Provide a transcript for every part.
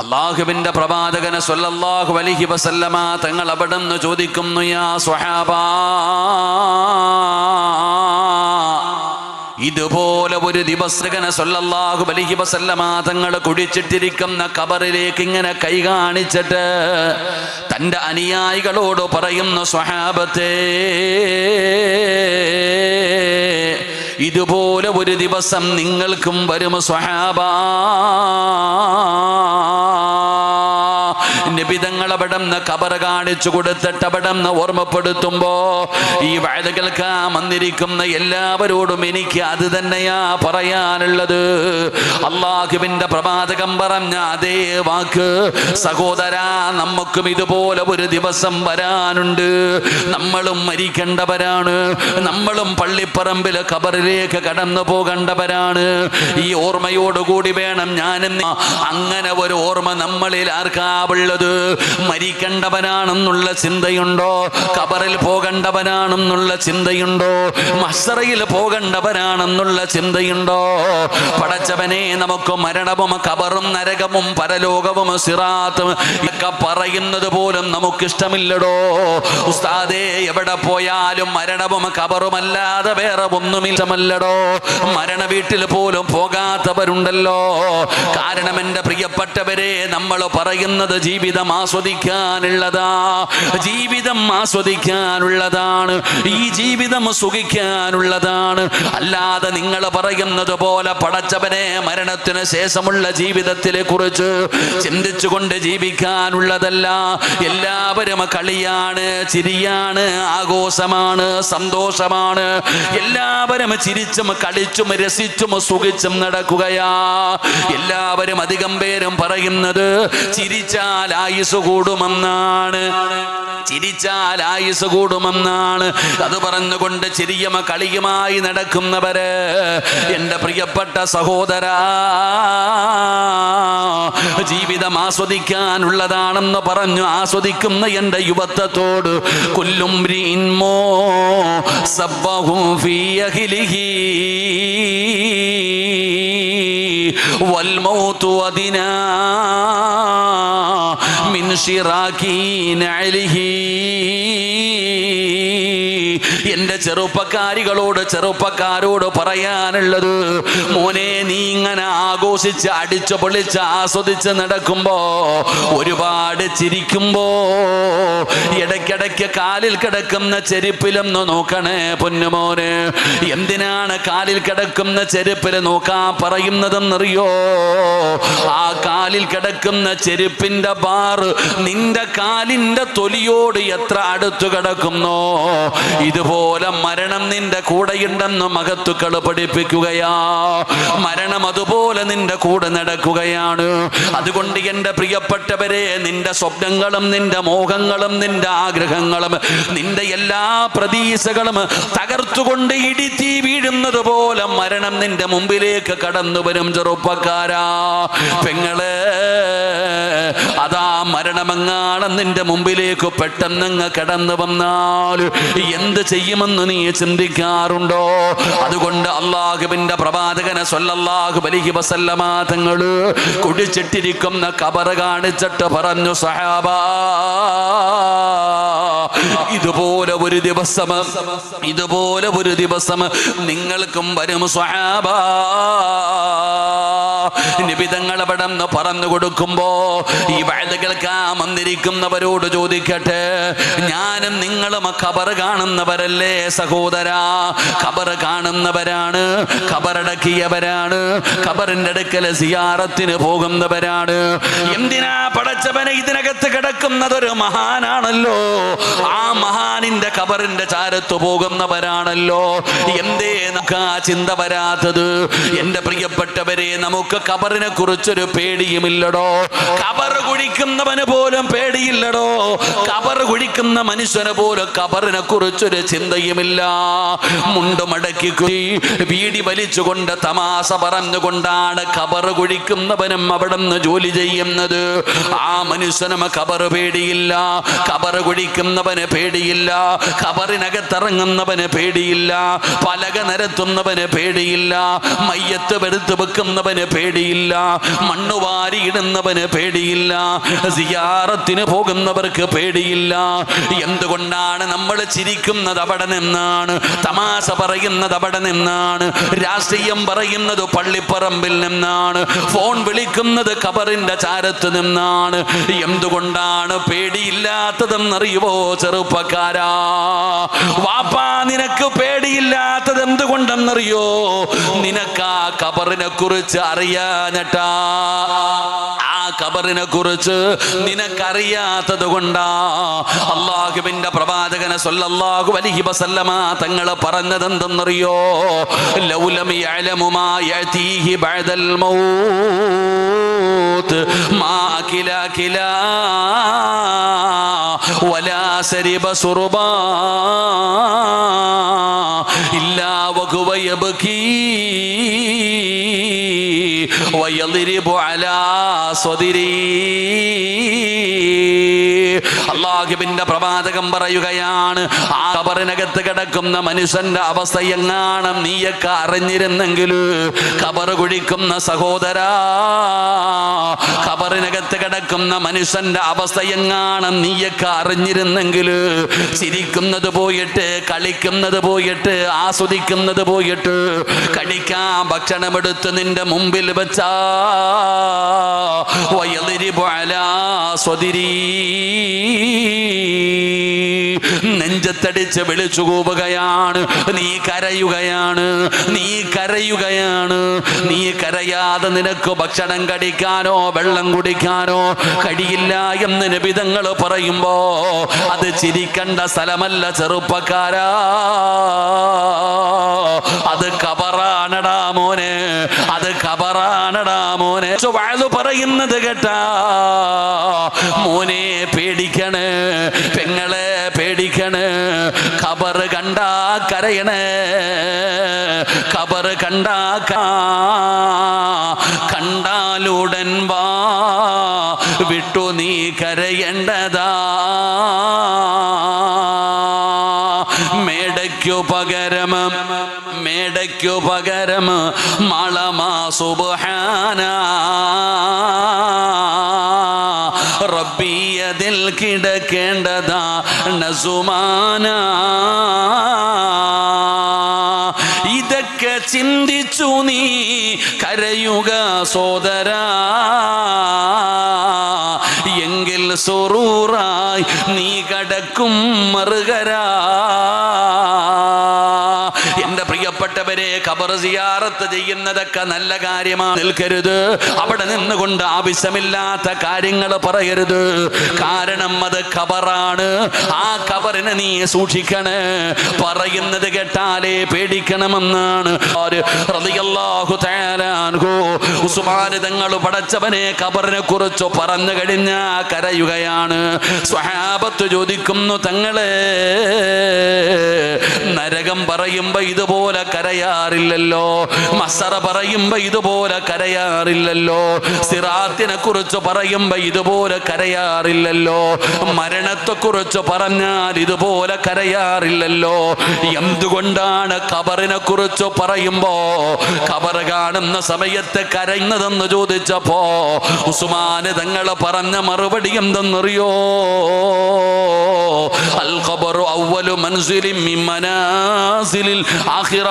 അല്ലാഹുവിന്റെ പ്രവാചകൻ സ്വല്ലല്ലാഹു അലൈഹി വസല്ലമ തങ്ങൾ അവിടുന്ന് ചോദിക്കുന്നു, യാ സ്വഹാബാ, ഇതുപോലെ ഒരു ദിവസകന സ്വല്ലല്ലാഹു അലൈഹി വസല്ലമ തങ്ങൾ കുടിച്ചിട്ടിരിക്കുന്ന ഖബറിലേക്ക് ഇങ്ങനെ കൈ കാണിച്ചിട്ട് തൻ്റെ അനുയായികളോട് പറയുന്നു, സ്വഹാബത്തേ, ഇതുപോലെ ഒരു ദിവസം നിങ്ങൾക്കും വരും സ്വഹാബാ. നബി തങ്ങൾ അവിടുന്ന് ഖബർ കാണിച്ചു കൊടുത്തിട്ട് അവിടുന്ന് ഓർമ്മപ്പെടുത്തുമ്പോ ഈ വഅദ് കേൾക്കാൻ വന്നിരിക്കുന്ന എല്ലാവരോടും എനിക്ക് അത് തന്നെയാ പറയാനുള്ളത്. അല്ലാഹുവിന്റെ പ്രവാചകൻ പറഞ്ഞ അതേ വാക്ക്. സഹോദരാ, നമുക്കും ഇതുപോലെ ഒരു ദിവസം വരാനുണ്ട്. നമ്മളും മരിക്കേണ്ടവരാണ്. നമ്മളും പള്ളിപ്പറമ്പിൽ ഖബറിലേക്ക് കടന്നു പോകേണ്ടവരാണ്. ഈ ഓർമ്മയോടുകൂടി വേണം ഞാനും. അങ്ങനെ ഒരു ഓർമ്മ നമ്മളിൽ ആർക്കാവുള്ളത്? മരിക്കേണ്ടവനാണെന്നുള്ള ചിന്തയുണ്ടോ? ഖബറിൽ പോകേണ്ടവനാണെന്നുള്ള ചിന്തയുണ്ടോ? മഹ്ശറയിൽ പോകേണ്ടവനാണെന്നുള്ള ചിന്തയുണ്ടോ? പടച്ചവനെ, നമുക്ക് മരണവും ഖബറും നരകവും പരലോകവും സിറാത്തും ഒക്കെ പറയുന്നത് പോലും നമുക്കിഷ്ടമില്ലടോ. ഉസ്താദേ, എവിടെ പോയാലും മരണവും ഖബറുമല്ലാതെ വേറെ ഒന്നും ഇഷ്ടമല്ലടോ. മരണ വീട്ടിൽ പോലും പോകാത്തവരുണ്ടല്ലോ. കാരണം എൻ്റെ പ്രിയപ്പെട്ടവരെ, നമ്മൾ പറയുന്നത് ജീവിതം ആസ്വദിക്കാനുള്ളതാ. ജീവിതം ആസ്വദിക്കാനുള്ളതാണ്. ഈ ജീവിതം സുഖിക്കാനുള്ളതാണ്. അല്ലാതെ നിങ്ങൾ പറയുന്നത് പോലെ പടച്ചവനെ മരണത്തിന് ശേഷമുള്ള ജീവിതത്തിലെ കുറിച്ച് ചിന്തിച്ചുകൊണ്ട് ജീവിക്കാനുള്ളതല്ല. എല്ലാവരും കളിയാണ്, ചിരിയാണ്, ആഘോഷമാണ്, സന്തോഷമാണ്. എല്ലാവരും ചിരിച്ചും കളിച്ചും രസിച്ചും സുഖിച്ചും നടക്കുകയാ. എല്ലാവരും അധികം പേരും പറയുന്നത് ചിരിച്ചാൽ ആയുസ് കൂടുമെന്നാണ്. ചിരിച്ചാൽ ആയുസ് കൂടുമെന്നാണ്. അത് പറഞ്ഞുകൊണ്ട് ചിരിയും കളിയുമായി നടക്കുന്നവര് എൻ്റെ പ്രിയപ്പെട്ട സഹോദരാ, ജീവിതം ആസ്വദിക്കാനുള്ളതാണെന്ന് പറഞ്ഞു ആസ്വദിക്കുന്ന എൻ്റെ യുവത്വത്തോട് കുല്ലും രീൻമോ സബ്ബഹും ഫീ അഹ്ലിഹി വൽ മൗതു അദിനാ മിൻ ശിറാകി നഅലിഹി. എൻ്റെ ചെറുപ്പക്കാരോട് പറയാനുള്ളത്, മോനെ, നീ ഇങ്ങനെ ആഘോഷിച്ച് അടിച്ചു പൊളിച്ച് ആസ്വദിച്ച് നടക്കുമ്പോ, ഒരുപാട് ചിരിക്കുമ്പോ, ഇടയ്ക്കിടയ്ക്ക് കാലിൽ കിടക്കുന്ന ചെരുപ്പിലൊന്ന് നോക്കണേ പൊന്നുമോന്. എന്തിനാണ് കാലിൽ കിടക്കുന്ന ചെരുപ്പിൽ നോക്കാൻ പറയുന്നതെന്നറിയോ? ആ കാലിൽ കിടക്കുന്ന ചെരുപ്പിന്റെ ബാർ നിന്റെ കാലിന്റെ തൊലിയോട് എത്ര അടുത്തു കിടക്കുന്നോ, ഇതുപോലെ മരണം നിന്റെ കൂടെയുണ്ടെന്ന് മഹത്തുക്കൾ പഠിപ്പിക്കുകയാ. മരണം അതുപോലെ നിന്റെ കൂടെ നടക്കുകയാണ്. അതുകൊണ്ട് എൻ്റെ പ്രിയപ്പെട്ടവരെ, നിന്റെ സ്വപ്നങ്ങളും നിന്റെ മോഹങ്ങളും നിന്റെ ആഗ്രഹങ്ങളും നിന്റെ എല്ലാ പ്രതീക്ഷകളും തകർത്തുകൊണ്ട് ഇടിത്തി വീഴുന്നത് പോലെ മരണം നിന്റെ മുമ്പിലേക്ക് കടന്നു വരും. ചെറുപ്പക്കാരാ, പെങ്ങളെ, അതാ മരണമെങ്ങാണ് നിന്റെ മുമ്പിലേക്ക് പെട്ടെന്നങ്ങ് കടന്നു വന്നാൽ എന്ത് ചെയ്യുമെന്ന് നീ ചിന്തിക്കാറുണ്ടോ? അതുകൊണ്ട് അല്ലാഹുവിന്റെ പ്രവാചകനെ സ്വല്ലല്ലാഹു അലൈഹി വസല്ലമ തങ്ങൾ കുടിച്ചിട്ടിരിക്കുന്ന ഖബർ കാണിച്ചിട്ട് പറഞ്ഞു, സഹാബാ, ഇതുപോലെ ഒരു ദിവസം നിങ്ങൾക്കും വരും സ്വഹാബാ. നബി തങ്ങൾ അവിടെന്ന് പറഞ്ഞു കൊടുക്കുമ്പോ ഈ വഅദ് കേൾക്കാൻ വന്നിരിക്കുന്നവരോട് ചോദിക്കട്ടെ, ഞാനും നിങ്ങളും ഖബർ കാണുന്നവരല്ലേ സഹോദരാ? ഖബർ കാണുന്നവരാണ്, ഖബറടക്കിയവരാണ്, ഖബറിന്റെ അടുക്കൽ സിയാറത്തിന് പോകുന്നവരാണ്. എന്തിനാ പടച്ചവനെ ഇതിനകത്ത് കിടക്കുന്നതൊരു മഹാനാണല്ലോ, ആ മഹാനിന്റെ ഖബറിന്റെ ചാരത്ത് പോകുന്നവരാണല്ലോ. എന്തേ നമുക്ക് ആ ചിന്ത വരാത്തത്? എൻ്റെ പ്രിയപ്പെട്ടവരെ, നമുക്ക് ഖബറിനെ കുറിച്ചൊരു പേടിയുമില്ലടോ. ഖബർ കുഴിക്കുന്നവന് പോലും പേടിയില്ലടോ. ഖബർ കുഴിക്കുന്ന മനുഷ്യന് പോലും ഖബറിനെ കുറിച്ചൊരു ചിന്തയുമില്ല. മുണ്ട് മടക്കി വീടി വലിച്ചുകൊണ്ട് തമാശ പറഞ്ഞുകൊണ്ടാണ് ഖബർ കുഴിക്കുന്നവനും അവിടുന്ന് ജോലി ചെയ്യുന്നത്. ആ മനുഷ്യനും ഖബർ പേടിയില്ല, ഖബർ കുഴിക്കുന്നവന് പേടിയില്ല, ഖബറിനകത്തിറങ്ങുന്നവന് പേടിയില്ല, പലക നിരത്തുന്നവന് പേടിയില്ല, മയ്യത്ത് വെറുത്ത് വെക്കുന്നവന് പേടി പേടിയില്ല, മണ്ണുവാരി ഇടുന്നവന് പേടിയില്ല, സിയാറത്തിന് പോകുന്നവർക്ക് പേടിയില്ല. എന്തുകൊണ്ടാണ് നമ്മൾ ചിരിക്കുന്നത് അവിടെ നിന്നാണ്, തമാശ പറയുന്നത് അവിടെ നിന്നാണ്, രാഷ്ട്രീയം പറയുന്നത് പള്ളിപ്പറമ്പിൽ നിന്നാണ്, ഫോൺ വിളിക്കുന്നത് ഖബറിന്റെ ചാരത്ത് നിന്നാണ്. എന്തുകൊണ്ടാണ് പേടിയില്ലാത്തതെന്നറിയുവോ ചെറുപ്പക്കാരാ? വാപ്പാ, നിനക്ക് പേടിയില്ലാത്തത് എന്തുകൊണ്ടെന്നറിയോ? നിനക്ക് ആ ഖബറിനെ കുറിച്ച് അറിയാഞ്ഞിട്ടാ. ആ ഖബറിനെ കുറിച്ച് നിനക്കറിയാത്തത് കൊണ്ടാ. അല്ലാഹുവിന്റെ പ്രവാചകനെ സ്വല്ലല്ലാഹു അലൈഹി വസല്ലമ തങ്ങൾ പറഞ്ഞത് എന്തെന്നറിയോ? ലൗലം യഅലമു മാ യഅതീഹി ബഅദൽ മൗത്ത് മാ അകില കിലാ വലാ സരിബ സുർബാ ഇല്ലാ വഹുവ യബ്കീ വയളിരിബു അലാ സ്വദിരി. അല്ലാഹുവിന്റെ പ്രവാചകൻ പറയുകയാണ്, ആ ഖബറിനകത്ത് കിടക്കുന്ന മനുഷ്യന്റെ അവസ്ഥ എങ്ങാനും നീയൊക്കെ അറിഞ്ഞിരുന്നെങ്കിൽ, ഖബർ കുഴിക്കുന്ന സഹോദരാ, ഖബറിനകത്ത് കിടക്കുന്ന മനുഷ്യന്റെ അവസ്ഥ എങ്ങാനും നീയൊക്കെ അറിഞ്ഞിരുന്നെങ്കിൽ, ചിരിക്കുന്നത് പോയിട്ട്, കളിക്കുന്നത് പോയിട്ട്, ആസ്വദിക്കുന്നത് പോയിട്ട്, കഴിക്കാൻ ഭക്ഷണമെടുത്ത് നിന്റെ മുമ്പിൽ വെച്ചാ വയളിരിബു അലാ സ്വദിരി, നെഞ്ചത്തടിച്ച് വിളിച്ചു കൂവുകയാണ്. നീ കരയുകയാണ്, നീ കരയുകയാണ്. നീ കരയാതെ നിനക്ക് ഭക്ഷണം കഴിക്കാനോ വെള്ളം കുടിക്കാനോ കഴിയില്ല എന്ന് നബി തങ്ങൾ പറയുമ്പോ അത് ചിരിക്കേണ്ട സ്ഥലമല്ല ചെറുപ്പക്കാരാ, അത് ഖബറാണടാ മോനെ, അത് ഖബറാണടാ മോനെ. വാഴ പറയുന്നത് കേട്ടാ മോനെ പേടിക്കണേ, പെങ്ങളെ പേടിക്കണേ. ഖബർ കണ്ടാ കരയണേ, ഖബർ കണ്ടാ കണ്ടാലുടൻ വാ വിട്ടു നീ കരയേണ്ടതാ. മേടയ്ക്കു പകരം മളമാ സുബ്ഹാന റബ്ബിയതിൽ കിടക്കേണ്ടതാ നസുമാന. ഇതൊക്കെ ചിന്തിച്ചു നീ കരയുക സോദരാ, എങ്കിൽ സുറൂറായി നീ കടക്കും മറുകരാ. എന്റെ പ്രിയപ്പെട്ടവരെ, ഖബർ സിയാറത്ത് ചെയ്യുന്നതൊക്കെ നല്ല കാര്യമാണ്. നിൽക്കരുത്, അവിടെ നിന്നുകൊണ്ട് ആവശ്യമില്ലാത്ത കാര്യങ്ങൾ പറയരുത്. കാരണം അത് ഖബറാണ്. ആ ഖബറിനെ നീ സൂക്ഷിക്കണേ. പറയുന്നത് കേട്ടാലേ പേടിക്കണമെന്നാണ് റളിയല്ലാഹു തആല അൻഹു ഉസ്മാൻ തങ്ങൾ പടച്ചവനെ ഖബറിനെ കുറിച്ച് പറഞ്ഞു കഴിഞ്ഞ കരയുകയാണ്. സ്വഹാബത്ത് ചോദിക്കുന്നു, തങ്ങളെ നരകം പറയുമ്പോ ഇതുപോലെ കരയാറില്ലല്ലോ, മസറ പറയുമ്പോ ഇതുപോലെ കരയാറില്ലല്ലോ, സിറാത്തിനെ കുറിച്ച് പറയുമ്പോ ഇതുപോലെ കരയാറില്ലല്ലോ, മരണത്തെ കുറിച്ച് പറഞ്ഞാൽ ഇതുപോലെ കരയാറില്ലല്ലോ, എന്തുകൊണ്ടാണ് ഖബറിനെ കുറിച്ച് പറയുമ്പോ ഖബർ കാണുന്ന സമയത്ത് കരയുന്നതെന്ന് ചോദിച്ചപ്പോ ഉസ്മാന് തങ്ങൾ പറഞ്ഞ മറുപടി എന്തെന്നറിയോ? അൽ ഖബറു അവ്വലു മൻസിലിൻ മിൻ മനാസിലിൽ ആഖിറ.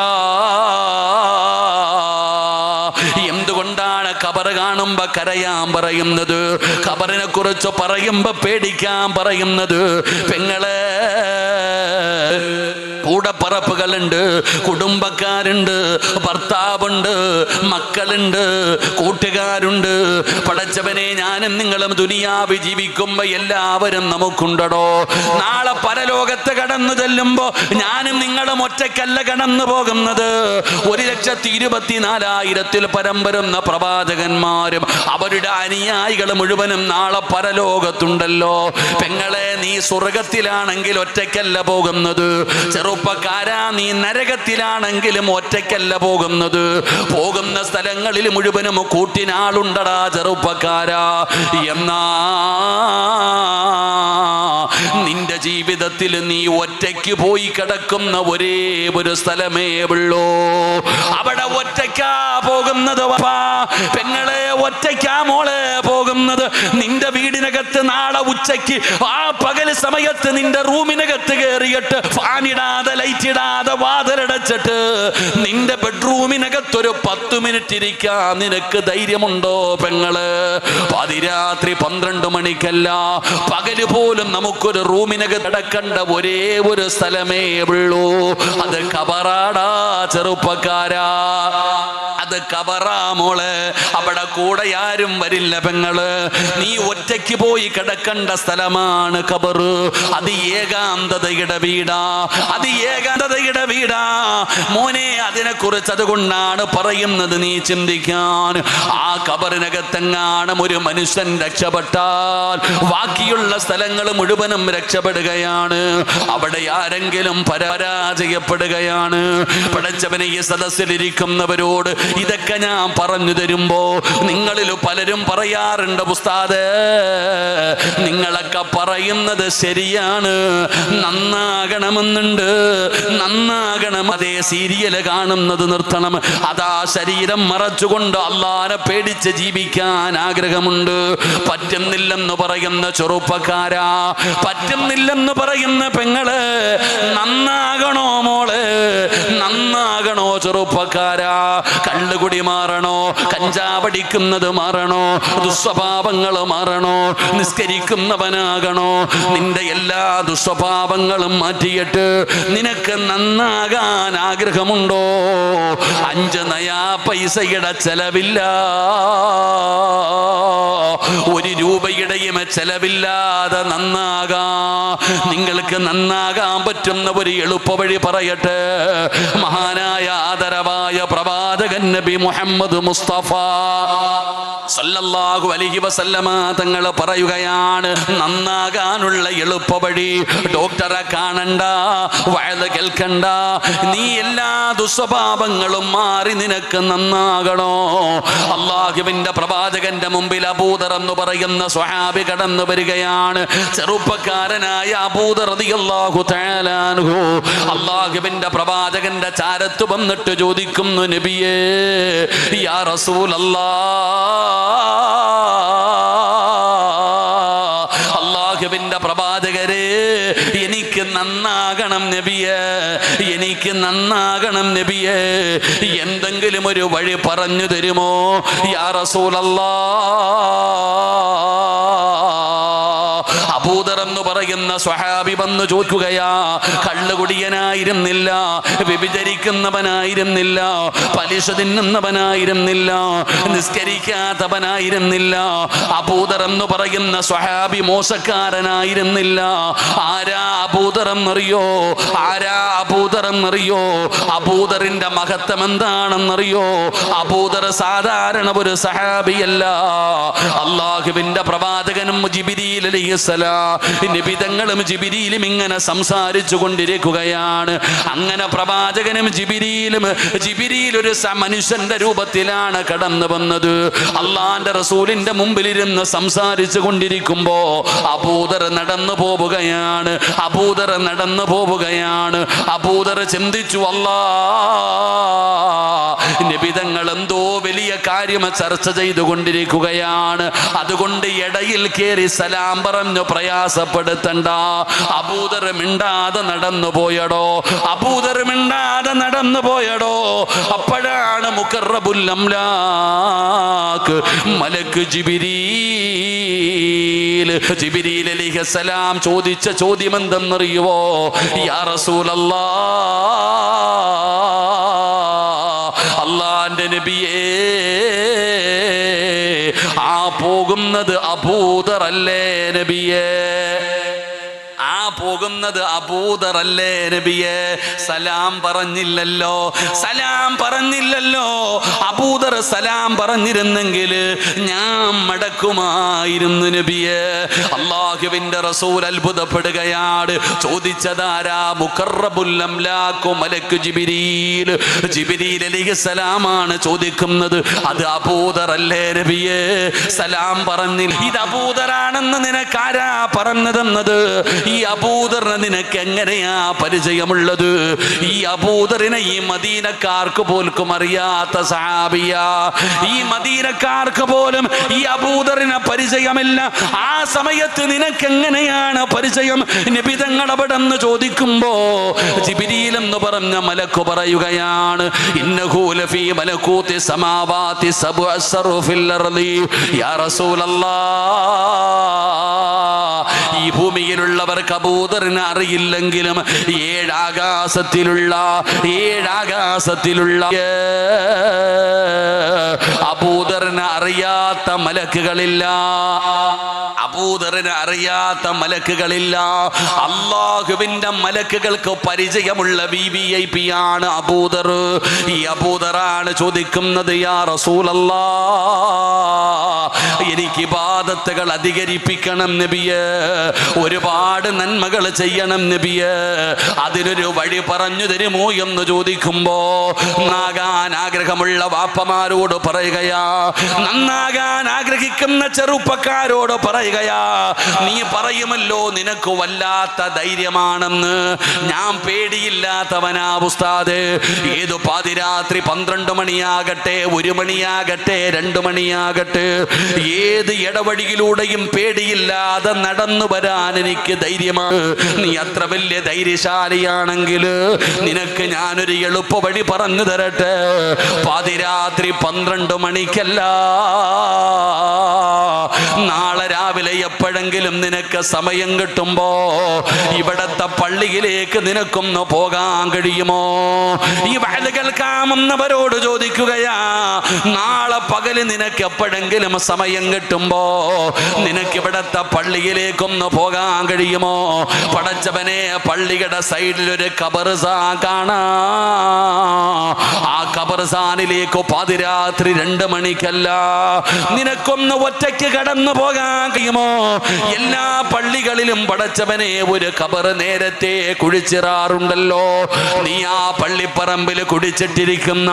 എന്തുകൊണ്ടാണ് ഖബർ കാണുമ്പോ കരയാൻ പറയുന്നത്, ഖബറിനെ കുറിച്ച് പറയുമ്പോ പേടിക്കാൻ പറയുന്നത്? പെങ്ങളെ, കൂടപ്പറപ്പുകളുണ്ട്, കുടുംബക്കാരുണ്ട്, ഭർത്താവുണ്ട്, മക്കളുണ്ട്, കൂട്ടുകാരുണ്ട്. പടച്ചവനെ, ഞാനും നിങ്ങളും ദുനിയാവ് ജീവിക്കുമ്പോ എല്ലാവരും നമുക്കുണ്ടോ? നാളെ പരലോകത്ത് കടന്നു ചെല്ലുമ്പോ ഞാനും നിങ്ങളും ഒറ്റയ്ക്കല്ല കടന്നു പോകുന്നത്. 1,24,000 പരം വരുന്ന പ്രവാചകന്മാരും അവരുടെ അനുയായികൾ മുഴുവനും നാളെ പരലോകത്തുണ്ടല്ലോ. പെങ്ങളെ, നീ സ്വർഗത്തിലാണെങ്കിൽ ഒറ്റയ്ക്കല്ല പോകുന്നത്. ചെറുപ്പക്കാരാ, നീ നരകത്തിലാണെങ്കിലും ഒറ്റയ്ക്കല്ല പോകുന്നത്. പോകുന്ന സ്ഥലങ്ങളിൽ മുഴുവനും കൂട്ടിനാളുണ്ടടാ ചെറുപ്പക്കാരാ. എന്നാ നിന്റെ ജീവിതത്തിൽ നീ ഒറ്റയ്ക്ക് പോയി കിടക്കുന്ന ഒരേ ഒരു സ്ഥലമേ ഉള്ളൂ. അവിടെ ഒറ്റയ്ക്കാ പോകുന്നത് പെങ്ങളെ, ഒറ്റയ്ക്കാ മോളെ പോകുന്നത്. നിന്റെ വീടിനകത്ത് നാളെ ഉച്ചയ്ക്ക് ആ പകൽ സമയത്ത് നിന്റെ റൂമിനകത്ത് കയറിയിട്ട് ഫാനിടാതെ ലൈറ്റിടാതെ വാതിലടച്ചിട്ട് നിന്റെ ബെഡ്റൂമിനകത്തൊരു 10 മിനിറ്റ് ഇരിക്കാൻ നിനക്ക് ധൈര്യമുണ്ടോ പെങ്ങള്? പാതിരാത്രി 12 മണിക്കല്ല, പകല് പോലും നമുക്കൊരു റൂമിനകത്ത് അടക്കേണ്ട ഒരേ ഒരു സ്ഥലമേ ഉള്ളൂ. അത് ഖബറാടാ ചെറുപ്പക്കാരാ, അത് ഖബറാ മോളെ. അവിടെ കൂടെ ആരും വരില്ല പെങ്ങള്. നീ ഒറ്റയ്ക്ക് പോയി കിടക്കേണ്ട സ്ഥലമാണ് ഖബറ്. അത് ഏകാന്തതയുടെ വീടാ, അത് ഏകാന്തതയുടെ വീടാ മോനെ. അതിനെക്കുറിച്ച് അതുകൊണ്ടാണ് പറയുന്നത് നീ ചിന്തിക്കാൻ. ആ ഖബറിനകത്തെങ്ങാനും ഒരു മനുഷ്യൻ രക്ഷപ്പെട്ടാൽ ബാക്കിയുള്ള സ്ഥലങ്ങൾ മുഴുവനും രക്ഷപ്പെടുകയാണ്. അവിടെ ആരെങ്കിലും പരാജയപ്പെടുകയാണ്. പടച്ചവനെ, ഈ സദസ്സിലിരിക്കുന്നവരോട് ഇതൊക്കെ ഞാൻ പറഞ്ഞു തരുമ്പോ നിങ്ങളിൽ പലരും പറയാറുണ്ട്, ഉസ്താദേ നിങ്ങളൊക്കെ പറയുന്നത് ശരിയാണ്, നന്നാകണമെന്നുണ്ട്, നന്നാകണം. അതേ സീരിയല് കാണുന്നത് നിർത്തണം, അതാ ശരീരം മറച്ചുകൊണ്ട് അള്ളാനെ പേടിച്ച് ജീവിക്കാൻ ആഗ്രഹമുണ്ട്. പറ്റുന്നില്ലെന്ന് പറയുന്ന ചെറുപ്പക്കാരാ, പറ്റുന്നില്ലെന്ന് പറയുന്ന പെങ്ങള്, നന്നാകണോ മോള്, നന്നാകണോ ചെറുപ്പക്കാരാ? കള്ളുകുടി മാറണോ? കഞ്ചാവടിക്കുന്നത് മാറണോ? ദുസ്വഭാവങ്ങൾ മാറണോ? നിസ്കരിക്കുന്നവനാകണോ? നിന്റെ എല്ലാ ദുസ്വഭാവങ്ങളും മാറ്റിയിട്ട് നിനക്ക് നന്നാകാൻ ആഗ്രഹമുണ്ടോ? 5 നയാ പൈസയുടെ ചെലവില്ല, 1 രൂപയുടെയും ചെലവില്ലാതെ നന്നാകാം. നിങ്ങൾക്ക് നന്നാകാൻ പറ്റുന്ന ഒരു എളുപ്പവഴി പറയട്ടെ. മഹാനായ ആദരവായ പ്രവാചകൻ നബി മുഹമ്മദ് മുസ്തഫ സല്ലല്ലാഹു അലൈഹി വസല്ലമ തങ്ങൾ പറയുകയാണ്, നന്നാകാനുള്ള എളുപ്പവഴി ഡോക്ടറെ കാണണ്ട, വഅദ് കേൾക്കണ്ട, നീ എല്ലാ ദുസ്വഭാവങ്ങളും മാറി നിനക്ക് നന്നാകണോ? അല്ലാഹുവിന്റെ പ്രവാചകന്റെ മുമ്പിൽ അബൂദർ എന്ന് പറയുന്ന സ്വഹാബി കടന്നു വരികയാണ്. ചെറുപ്പക്കാരനായ അബൂദർ റളിയല്ലാഹു തആല അൻഹു അല്ലാഹുവിന്റെ പ്രവാചകന്റെ ചാരത്ത് വന്നിട്ട് ചോദിക്കുന്നു, നബിയേ യാ റസൂലല്ലാഹ്, അല്ലാഹുവിന്റെ പ്രവാചകരെ, എനിക്ക് നന്നാകണം നബിയേ, എനിക്ക് നന്നാകണം നബിയേ, എന്തെങ്കിലും ഒരു വഴി പറഞ്ഞു തരുമോ യാ റസൂലല്ലാഹ്? അബൂദർ എന്ന് പറയുന്ന സ്വഹാബി വന്നു ചോദിക്കുകയാ. കള്ളുകുടിയനായിരുന്നില്ല, വ്യഭിചരിക്കുന്നവനായിരുന്നില്ല, പലിശ തിന്നുന്നവനായിരുന്നില്ല, നിസ്കരിക്കാത്തവനായിരുന്നില്ല. അബൂദർ എന്ന് പറയുന്ന സ്വഹാബി മോശക്കാരനായിരുന്നില്ല. ആരാ അബൂദർ എന്നറിയോ? ആരാ അബൂദർ എന്നറിയോ? അബൂദറിന്റെ മഹത്വം എന്താണെന്നറിയോ? അബൂദർ സാധാരണ ഒരു സഹാബിയല്ല. അല്ലാഹുവിന്റെ പ്രവാചകനും ജിബ്രീൽ അലൈഹിസ്സലാം നിബിതങ്ങളും ജിബ്രീലും ഇങ്ങനെ സംസാരിച്ചു കൊണ്ടിരിക്കുകയാണ്. അങ്ങനെ പ്രവാചകനും ജിബ്രീൽ ഒരു മനുഷ്യന്റെ രൂപത്തിലാണ് കടന്നു വന്നത്. അള്ളാന്റെ റസൂലിന്റെ മുമ്പിലിരുന്ന് സംസാരിച്ചു കൊണ്ടിരിക്കുമ്പോ അബൂദർ നടന്നു പോവുകയാണ്. അബൂദർ നടന്നു പോവുകയാണ്. അബൂദർ ചിന്തിച്ചു, അല്ലാ നിബിതങ്ങൾ എന്തോ വലിയ കാര്യം ചർച്ച ചെയ്തുകൊണ്ടിരിക്കുകയാണ്, അതുകൊണ്ട് ഇടയിൽ കയറി സലാം പറഞ്ഞു പ്രയാസപ്പെടുത്തണ്ട. അബൂദർ മിണ്ടാതെ നടന്നു പോയടോ, അബൂദർ മിണ്ടാതെ നടന്നു പോയടോ. അപ്പോഴാണ് മുഖറബുൽ അംലാക്ക് മലക്ക് ജിബ്രീൽ അലൈഹിസ്സലാം ചോദിച്ച ചോദ്യം എന്തെന്നറിയുവോ? യാ റസൂലല്ലാഹ്, അല്ലാഹുവിന്റെ നബിയേ, ആ പോകുന്നത് അബൂദർ അല്ലേ നബിയേ? ആ പോകുന്നത് അബൂദർ അല്ലേ നബിയേ? സലാം പറഞ്ഞില്ലല്ലോ, സലാം പറഞ്ഞില്ലല്ലോ. അബൂദർ സലാം പറഞ്ഞിരുന്നെങ്കിൽ ഞാൻ മടക്കുമായിരുന്നു നബിയേ. അല്ലാഹുവിന്റെ റസൂൽ അത്ഭുതപ്പെടുകയാണ്. ചോദിച്ചതാരാ? മുഖറബുൽ അംലാക്ക് മലക്ക് ജിബ്രീൽ അലൈഹിസ്സലാമാണ് ചോദിക്കുന്നത്. അത് അബൂദർ അല്ലേ നബിയേ? സലാം പറഞ്ഞില്ല. ഇത് അബൂദറാണെന്ന് നിനക്കാരാ പറഞ്ഞതെന്നത്? ഈ അബൂദറിനെ നിനക്ക് എങ്ങനെയാ പരിചയമുള്ളത്? ഈ അബൂദറിനെ ഈ മദീനക്കാർക്ക് പോലും അറിയാത്ത സഹാബിയ, ഈ മദീനക്കാർക്ക് പോലും ഈ അബൂദറിനെ പരിചയമില്ല. ആ സമയത്ത് നിനക്ക് എങ്ങനെയാണ് പരിചയം? നബി തങ്ങൾ അവിടെ നിന്ന് ചോദിക്കുമ്പോ ജിബ്രീൽ എന്ന് പറഞ്ഞ മലക്ക് പറയുകയാണ്, ഇന്നഹു ലഫീ മലകൂതി സമാവാതി സബ്ഉ അസ്റു ഫിൽ അർളി യാ റസൂലല്ലാഹ്. ഈ ഭൂമിയിലുള്ളവർക്ക് അബൂദറിനെ അറിയില്ലെങ്കിലും ഏഴാകാശത്തിലുള്ള അബൂദറിനെ അറിയാത്ത മലക്കുകളില്ല. അബൂദറിനെ അറിയാത്ത മലക്കുകളില്ല. അല്ലാഹുവിന്റെ മലക്കുകൾക്ക് പരിചയമുള്ള VIP ആണ് അബൂദർ. ഈ അബൂദറാണ് ചോദിക്കുന്നത്, യാ റസൂലല്ലാഹ്, എനിക്ക് ഇബാദത്തുകൾ അധികരിപ്പിക്കണം നബിയേ, ഒരുപാട് നന്മകൾ ചെയ്യണം നബിയേ, അതിനൊരു വഴി പറഞ്ഞു തരുമോ എന്ന് ചോദിക്കുമ്പോ നന്നാകാൻ ആഗ്രഹമുള്ള വാപ്പമാരോട് പറയുകയാ, നന്നാകാൻ ആഗ്രഹിക്കുന്ന ചെറുപ്പക്കാരോട് പറയുകയാ, നീ പറയുമല്ലോ നിനക്ക് വല്ലാത്ത ധൈര്യമാണെന്ന്. ഞാൻ പേടിയില്ലാത്തവനാ ഉസ്താദ്. ഏതു പാതിരാത്രി 12 മണിയാകട്ടെ, 1 മണിയാകട്ടെ, 2 മണിയാകട്ടെ, ഏത് ഇടവഴിയിലൂടെയും പേടിയില്ലാതെ നടന്നു വരാൻ എനിക്ക് ധൈര്യമാണ്. നീ അത്ര വലിയ ധൈര്യശാലിയാണെങ്കിൽ നിനക്ക് ഞാനൊരു എളുപ്പ വഴി പറഞ്ഞു തരട്ടെ. പാതിരാത്രി 12 മണിക്കല്ല, നാളെ രാവിലെ എപ്പോഴെങ്കിലും നിനക്ക് സമയം കിട്ടുമ്പോ ഇവിടത്തെ പള്ളിയിലേക്ക് നിനക്കൊന്ന് പോകാൻ കഴിയുമോ? ഈ വഅദ് കേൾക്കാമെന്നവരോട് ചോദിക്കുകയാ, നാളെ പകല് നിനക്ക് എപ്പോഴെങ്കിലും സമയം കിട്ടുമ്പോ നിനക്ക് ഇവിടത്തെ പള്ളിയിലേക്കൊന്ന് പോകാൻ കഴിയുമോ? പടച്ചവനെ, പള്ളിയുടെ സൈഡിൽ ഒരു ഖബർസ്ഥാൻ കാണാ. ആ ഖബർസ്ഥാനിലേക്ക് പാതിരാത്രി 2 മണിക്കല്ല നിനക്കൊന്ന് ഒറ്റയ്ക്ക് കടന്നു പോകാൻ കഴിയുമോ? എല്ലാ പള്ളികളിലും പടച്ചവനെ ഒരു ഖബർ നേരത്തെ കുഴിച്ചിറാറുണ്ടല്ലോ. നീ ആ പള്ളിപ്പറമ്പിൽ കുടിച്ചിട്ടിരിക്കുന്ന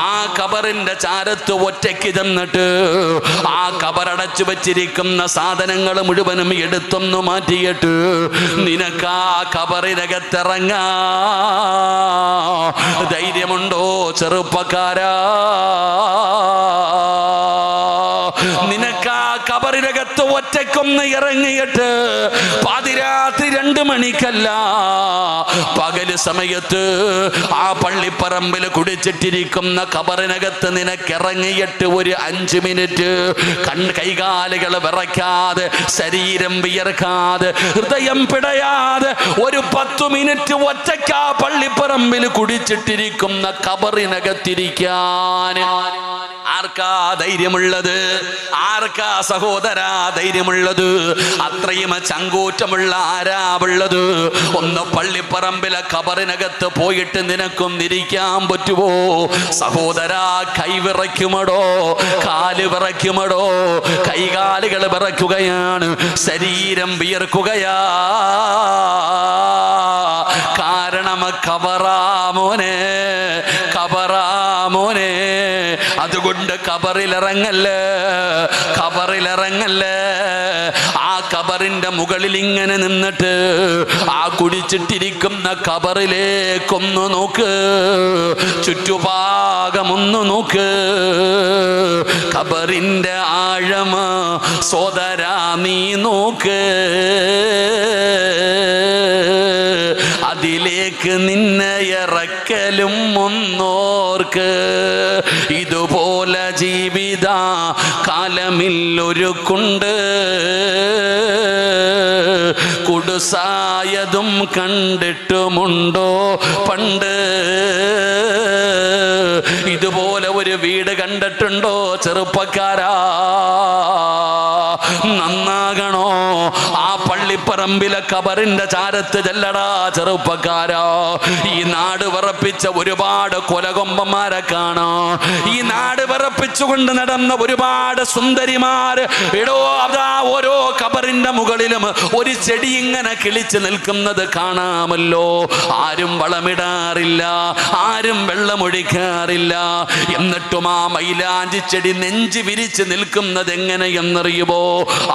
ആ ഖബറിന്റെ ചാരത്ത് ഒറ്റയ്ക്ക് ചെന്നിട്ട് ആ ഖബറടച്ചു വെച്ചിരിക്കുന്ന സാധനങ്ങൾ മുഴുവനും എടുത്തൊന്നു മാറ്റിയിട്ട് നിനക്ക് ആ ഖബറിനകത്തിറങ്ങാ ധൈര്യമുണ്ടോ ചെറുപ്പക്കാരാ? നിനക്ക് ആ ഖബറിനകത്ത് ഒറ്റയ്ക്കൊന്ന് ഇറങ്ങിയിട്ട് പാതിരാത്രി 2 മണിക്കല്ല, പകല് സമയത്ത് ആ പള്ളിപ്പറമ്പിൽ കുടിച്ചിട്ടിരിക്കുന്ന ഖബറിനകത്ത് നിനക്കിറങ്ങിയിട്ട് ഒരു 5 മിനിറ്റ് കൈകാലുകൾ വിറയ്ക്കാതെ, ശരീരം വിയർക്കാതെ, ഹൃദയം പിടയാതെ ഒരു 10 മിനിറ്റ് ഒറ്റയ്ക്ക് ആ പള്ളിപ്പറമ്പിൽ കുടിച്ചിട്ടിരിക്കുന്ന ഖബറിനകത്തിരിക്കാൻ ആർക്കാ ധൈര്യമുള്ളത്? ആർക്കാ സഹോദരാ ധൈര്യമുള്ളത്? അത്രയും ചങ്കൂറ്റമുള്ള ആരാവുള്ളത്? ഒന്ന് പള്ളിപ്പറമ്പിലെ ഖബറിനകത്ത് പോയിട്ട് നിനക്കും ഇരിക്കാൻ പറ്റുമോ? സഹോദരാ, കൈ വിറയ്ക്കുമടോ, കാല് വിറയ്ക്കുമടോ, കൈകാലുകൾ വിറയ്ക്കുകയാണ്, ശരീരം വിയർക്കുകയാ. കാരണം ഖബറാമോനെ, ഖബറാമോനെ. അതുകൊണ്ട് ഖബറിലിറങ്ങല്ലേ, ഖബറിലിറങ്ങല്ലേ. ആ ഖബറിന്റെ മുകളിൽ ഇങ്ങനെ നിന്നിട്ട് ആ കുടിച്ചിട്ടിരിക്കുന്ന ഖബറിലേക്കൊന്ന് നോക്ക്, ചുറ്റുഭാഗമൊന്ന് നോക്ക്. ഖബറിന്റെ ആഴം സോദരാ നീ നോക്ക്, അതിലേക്ക് നിന്നെ ഇറക്കലും ഒന്നോർക്ക്. ഇതുപോലെ ജീവിത കാലമില്ലൊരുക്കുണ്ട്, കുടുസായതും കണ്ടിട്ടുമുണ്ടോ പണ്ട്? ഇതുപോലെ ഒരു വീട് കണ്ടിട്ടുണ്ടോ ചെറുപ്പക്കാരാ? നന്നാകണോ? ആ പള്ളിപ്പറമ്പിലെ ഖബറിന്റെ ചാരത്ത് ചെല്ലടാ ചെറുപ്പക്കാരാ. ഈ നാട് വിറപ്പിച്ച ഒരുപാട് കൊലകൊമ്പന്മാരെ കാണാ. ഈ നാട് വിറപ്പിച്ചുകൊണ്ട് നടന്ന ഒരുപാട് സുന്ദരിമാര് എടോ അതാ ഓരോ ഖബറിന്റെ മുകളിലും ഒരു ചെടി ഇങ്ങനെ കിളിച്ച് നിൽക്കുന്നത് കാണാമല്ലോ. ആരും വളമിടാറില്ല, ആരും വെള്ളമൊഴിക്കാറില്ല. എന്നിട്ടും ആ മൈലാഞ്ചി ചെടി നെഞ്ച് വിരിച്ച് നിൽക്കുന്നത് എങ്ങനെയെന്നറിയുമോ?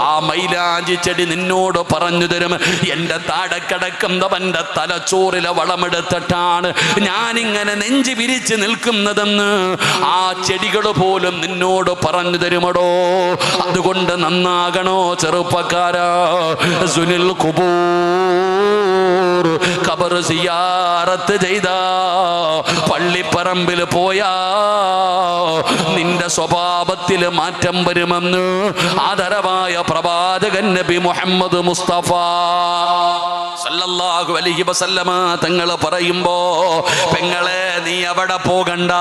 ആ മൈലാഞ്ചി ചെടി നിന്നോട് പറഞ്ഞു തരും, എന്റെ താഴെ കിടക്കുന്നവന്റെ തലച്ചോറിലെ വളമെടുത്തിട്ടാണ് ഞാനിങ്ങനെ നെഞ്ച് വിരിച്ച് നിൽക്കുന്നതെന്ന് ആ ചെടികൾ പോലും നിന്നോട് പറഞ്ഞു തരുമടോ. അതുകൊണ്ട് നന്നാകണോ ചെറുപ്പക്കാരാ. സുനിൽ ഖുബൂർ ഖബർ സിയാറത്ത് ചെയ്താ, പള്ളിപ്പറമ്പിൽ പോയാ നിന്റെ സ്വഭാവത്തിൽ മാറ്റം വരുമെന്ന് ആദരവായ പ്രവാചകൻ നബി മുഹമ്മദ് മുസ്തഫ സല്ലല്ലാഹു അലൈഹി വസല്ലമ തങ്ങൾ പറയുമ്പോ, പെങ്ങളെ നീ അവിടെ പോകണ്ട,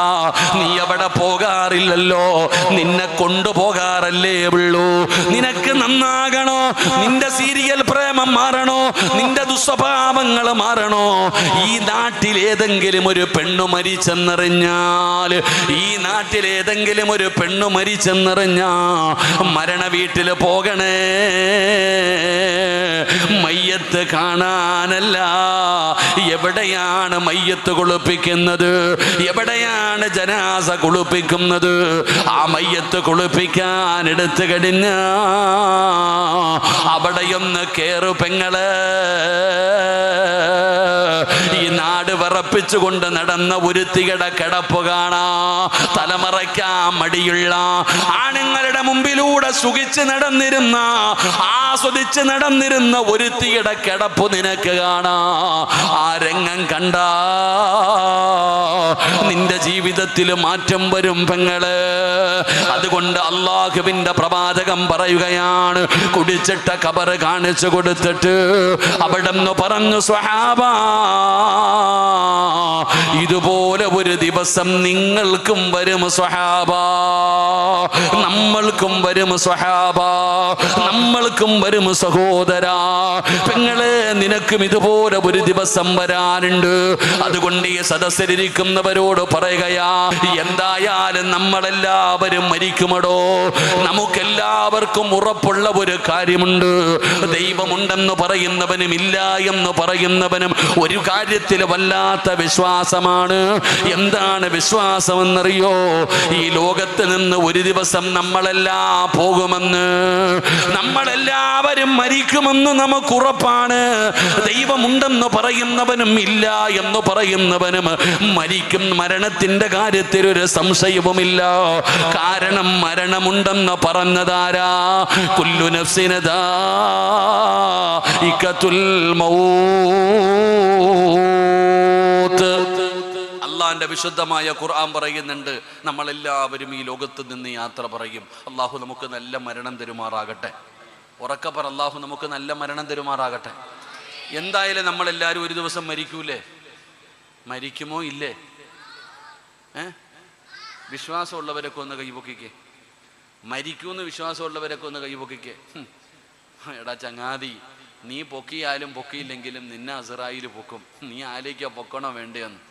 നീ അവിടെ പോകാറില്ലല്ലോ, നിന്നെ കൊണ്ടുപോകാറല്ലേ ഉള്ളൂ. നിനക്ക് നന്നാകണോ, നിന്റെ സീരിയൽ പ്രേമം മാറണോ, നിന്റെ ദുസ്വഭാവങ്ങൾ മാറണോ, ഈ നാട്ടിൽ ഏതെങ്കിലും ഒരു പെണ്ണു മരിച്ചെന്നറിഞ്ഞാൽ, ഈ നാട്ടിൽ ഏതെങ്കിലും ഒരു പെണ്ണു മരിച്ചെന്നറിഞ്ഞാ മരണ വീട്ടിൽ പോകണേ. മയ്യത്ത് കാണാനല്ല. എവിടെയാണ് മയ്യത്ത് കുളിപ്പിക്കുന്നത്, എവിടെയാണ് ജനാസ കുളിപ്പിക്കുന്നത്? ആ മയ്യത്ത് കുളിപ്പിക്കാൻ എടുത്തു കഴിഞ്ഞ അവിടെയൊന്ന് കേറു പെങ്ങള്. ഈ നാട് വിറപ്പിച്ചുകൊണ്ട് നടന്ന ഒരുത്തിയുടെ കിടപ്പ് കാണാ. തലമറയ്ക്കാൻ മടിയുള്ള ആണുങ്ങളുടെ മുമ്പിലൂടെ സുഖിച്ച് നടന്നിരുന്ന, ആസ്വദിച്ച് നടന്നിരുന്ന ഒരുത്തിയുടെ കിടപ്പ് നിനക്ക് കാണാ. ആ രംഗം കണ്ട നിന്റെ ജീവിതത്തിൽ മാറ്റം വരും പെങ്ങള്. അതുകൊണ്ട് അള്ളാഹുവിന്റെ പ്രവാചകം പറയുകയാണ്, കുടിച്ചിട്ട ഖബർ കാണിച്ചു കൊടുത്തിട്ട് അവിടെ നിന്ന് പറഞ്ഞു, സ്വഹാബാ ഇതുപോലെ ഒരു ദിവസം നിങ്ങൾക്കും വരും സ്വഹാബാ, നമ്മൾക്കും വരും സ്വഹാബാ, നമ്മൾക്കും വരും സഹോദരാ. പെങ്ങളെ നിനക്കും ഇതുപോലെ ഒരു ദിവസം വരാനുണ്ട്. അതുകൊണ്ട് ഈ സദസ്സിലിരിക്കുന്നവരോട് പറയുകയാ, എന്തായാലും നമ്മളെല്ലാവരും മരിക്കുമടോ. നമുക്കെല്ലാവർക്കും ഉറപ്പുള്ള ഒരു കാര്യമുണ്ട്, ദൈവമുണ്ടെന്ന് പറയുന്നവനും ഇല്ല എന്ന് പറയുന്നവനും ഒരു കാര്യത്തിൽ വല്ലാത്ത വിശ്വാസമാണ്. എന്താണ് വിശ്വാസമെന്നറിയോ? ഈ ലോകത്ത് നിന്ന് ഒരു ദിവസം നമ്മളെല്ലാം പോകുമെന്ന്, നമ്മളെല്ലാവരും മരിക്കുമെന്ന് നമുക്ക് ഉറപ്പാണ്. ദൈവമുണ്ടെന്ന് പറയുന്നവനും ഇല്ല എന്ന് പറയുന്നവനും മരണത്തിന്റെ കാര്യത്തിൽ ഒരു സംശയവുമില്ല. കാരണം മരണമുണ്ടെന്ന് പറഞ്ഞതാരാ? കുല്ലു നഫ്സിൻ ദാഇഖത്തുൽ മൗത്ത്. അള്ളാന്റെ വിശുദ്ധമായ ഖുർആൻ പറയുന്നുണ്ട്, നമ്മളെല്ലാവരും ഈ ലോകത്ത് നിന്ന് യാത്ര പറയും. അള്ളാഹു നമുക്ക് നല്ല മരണം തരുമാറാകട്ടെ. ഉറക്കപ്പറ, അള്ളാഹു നമുക്ക് നല്ല മരണം തരുമാറാകട്ടെ. എന്തായാലും നമ്മളെല്ലാവരും ഒരു ദിവസം മരിക്കൂലേ? മരിക്കുമോ ഇല്ലേ? വിശ്വാസമുള്ളവരൊക്കെ ഒന്ന് കൈപൊക്കിക്കേ. മരിക്കൂന്ന് വിശ്വാസമുള്ളവരൊക്കെ ഒന്ന് കൈപൊക്കിക്കേ. എടാ ചങ്ങാതി, നീ പൊക്കിയാലും പൊക്കിയില്ലെങ്കിലും നിന്നെ അസ്റായീൽ പൊക്കും. നീ ആലോചിക്കുക പൊക്കണോ വേണ്ടയെന്ന്.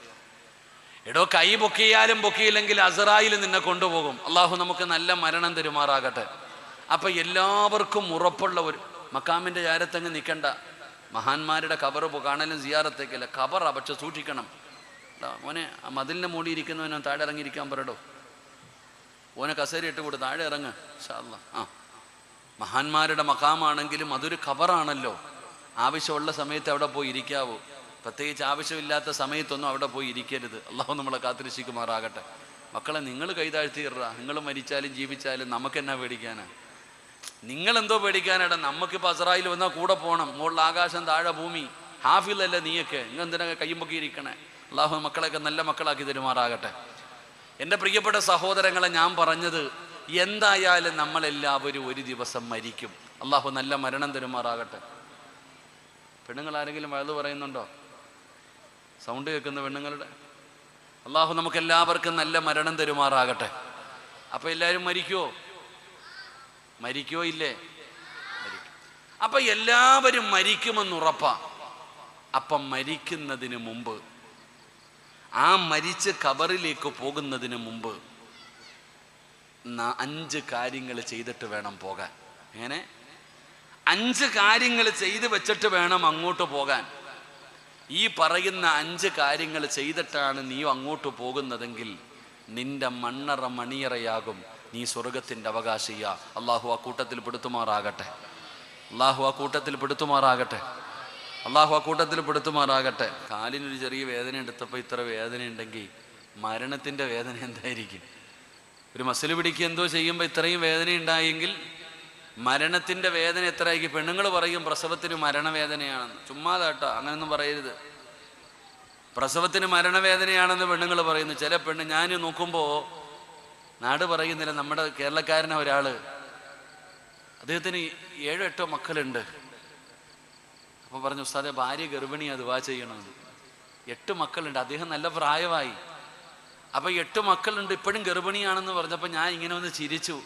എടോ, കൈ പൊക്കിയാലും പൊക്കിയില്ലെങ്കിൽ അസ്റായീൽ നിന്നെ കൊണ്ടുപോകും. അള്ളാഹു നമുക്ക് നല്ല മരണം തരുമാറാകട്ടെ. അപ്പൊ എല്ലാവർക്കും ഉറപ്പുള്ള ഒരു മക്കാമിന്റെ ചാരത്തങ്ങ് നിൽക്കണ്ട. മഹാന്മാരുടെ ഖബർ കാണലും സിയാറത്തേക്കല്ല, ഖബറാ, പക്ഷെ സൂക്ഷിക്കണം. ഓനെ മതിലിന്റെ മൂടി ഇരിക്കുന്നവനോ താഴെ ഇറങ്ങിയിരിക്കാൻ പറയടോ. ഓനെ കസേര ഇട്ട് കൂടെ താഴെ ഇറങ്ങ് ഇൻഷാ അല്ലാഹ്. മഹാന്മാരുടെ മഖാമാണെങ്കിലും അതൊരു ഖബറാണല്ലോ. ആവശ്യമുള്ള സമയത്ത് അവിടെ പോയി ഇരിക്കാവൂ. പ്രത്യേകിച്ച് ആവശ്യമില്ലാത്ത സമയത്തൊന്നും അവിടെ പോയി ഇരിക്കരുത്. അള്ളാഹു നമ്മളെ കാത്തിരക്ഷിക്കുമാറാകട്ടെ. മക്കളെ, നിങ്ങൾ കൈതാഴ്ത്തിയിട. നിങ്ങൾ മരിച്ചാലും ജീവിച്ചാലും നമുക്കെന്നാ പേടിക്കാനാ? നിങ്ങളെന്തോ പേടിക്കാനാടാ? നമുക്കിപ്പോൾ അസ്റായീൽ വന്നാൽ കൂടെ പോകണം. മുകളിൽ ആകാശം, താഴെ ഭൂമി. ഹാഫിളല്ലേ നീയൊക്കെ? നിങ്ങൾ എന്തിനാ കയ്യുമ്പൊക്കെ ഇരിക്കണേ? അള്ളാഹു മക്കളെയൊക്കെ നല്ല മക്കളാക്കി തരുമാറാകട്ടെ. എൻ്റെ പ്രിയപ്പെട്ട സഹോദരങ്ങളെ, ഞാൻ പറഞ്ഞത് എന്തായാലും നമ്മളെല്ലാവരും ഒരു ദിവസം മരിക്കും. അള്ളാഹു നല്ല മരണം തരുമാറാകട്ടെ. പെണ്ണുങ്ങൾ ആരെങ്കിലും വഴുതു പറയുന്നുണ്ടോ? സൗണ്ട് കേൾക്കുന്ന പെണ്ണുങ്ങളുടെ? അള്ളാഹു നമുക്ക് എല്ലാവർക്കും നല്ല മരണം തരുമാറാകട്ടെ. അപ്പൊ എല്ലാവരും മരിക്കുവോ? മരിക്കുവോ ഇല്ലേ? മരിക്കും. അപ്പൊ എല്ലാവരും മരിക്കുമെന്നുറപ്പാ. അപ്പം മരിക്കുന്നതിന് മുമ്പ്, ആ മരിച്ച് ഖബറിലേക്ക് പോകുന്നതിന് മുമ്പ് 5 കാര്യങ്ങൾ ചെയ്തിട്ട് വേണം പോകാൻ. എങ്ങനെ? 5 കാര്യങ്ങൾ ചെയ്തു വെച്ചിട്ട് വേണം അങ്ങോട്ട് പോകാൻ. ഈ പറയുന്ന 5 കാര്യങ്ങൾ ചെയ്തിട്ടാണ് നീ അങ്ങോട്ട് പോകുന്നതെങ്കിൽ നിന്റെ മണ്ണറ മണിയറയാകും, നീ സ്വർഗത്തിൻ്റെ അവകാശിയാ. അള്ളാഹു ആ കൂട്ടത്തിൽ പെടുത്തുമാറാകട്ടെ. അള്ളാഹു ആ കൂട്ടത്തിൽ പെടുത്തുമാറാകട്ടെ. അള്ളാഹു ആ കൂട്ടത്തിൽ പെടുത്തുമാറാകട്ടെ. കാലിനൊരു ചെറിയ വേദന എടുത്തപ്പോൾ ഇത്ര വേദന ഉണ്ടെങ്കിൽ മരണത്തിൻ്റെ വേദന എന്തായിരിക്കും? ഒരു മസിൽ പിടിക്കുക എന്തോ ചെയ്യുമ്പോൾ ഇത്രയും വേദന ഉണ്ടായെങ്കിൽ മരണത്തിൻ്റെ വേദന എത്രയായിരിക്കും? പെണ്ണുങ്ങൾ പറയും പ്രസവത്തിന് മരണവേദനയാണെന്ന്. ചുമ്മാതാട്ടോ, അങ്ങനെയൊന്നും പറയരുത്. പ്രസവത്തിന് മരണവേദനയാണെന്ന് പെണ്ണുങ്ങൾ പറയുന്നു. ചില പെണ്ണ് ഞാൻ നോക്കുമ്പോൾ, നാട് പറയുന്നില്ല, നമ്മുടെ കേരളക്കാരനാണ് ഒരാൾ, അദ്ദേഹത്തിന് 7-8 മക്കളുണ്ട്. അപ്പോൾ പറഞ്ഞു, ഉസ്താദെ ഭാര്യ ഗർഭിണിയാണ്, ദുആ ചെയ്യണമെന്ന്. 8 മക്കളുണ്ട്, അദ്ദേഹം നല്ല പ്രായമായി. അപ്പോൾ 8 മക്കളുണ്ട്, ഇപ്പോഴും ഗർഭിണിയാണെന്ന് പറഞ്ഞപ്പോൾ ഞാൻ ഇങ്ങനെ ഒന്ന് ചിരിച്ചു.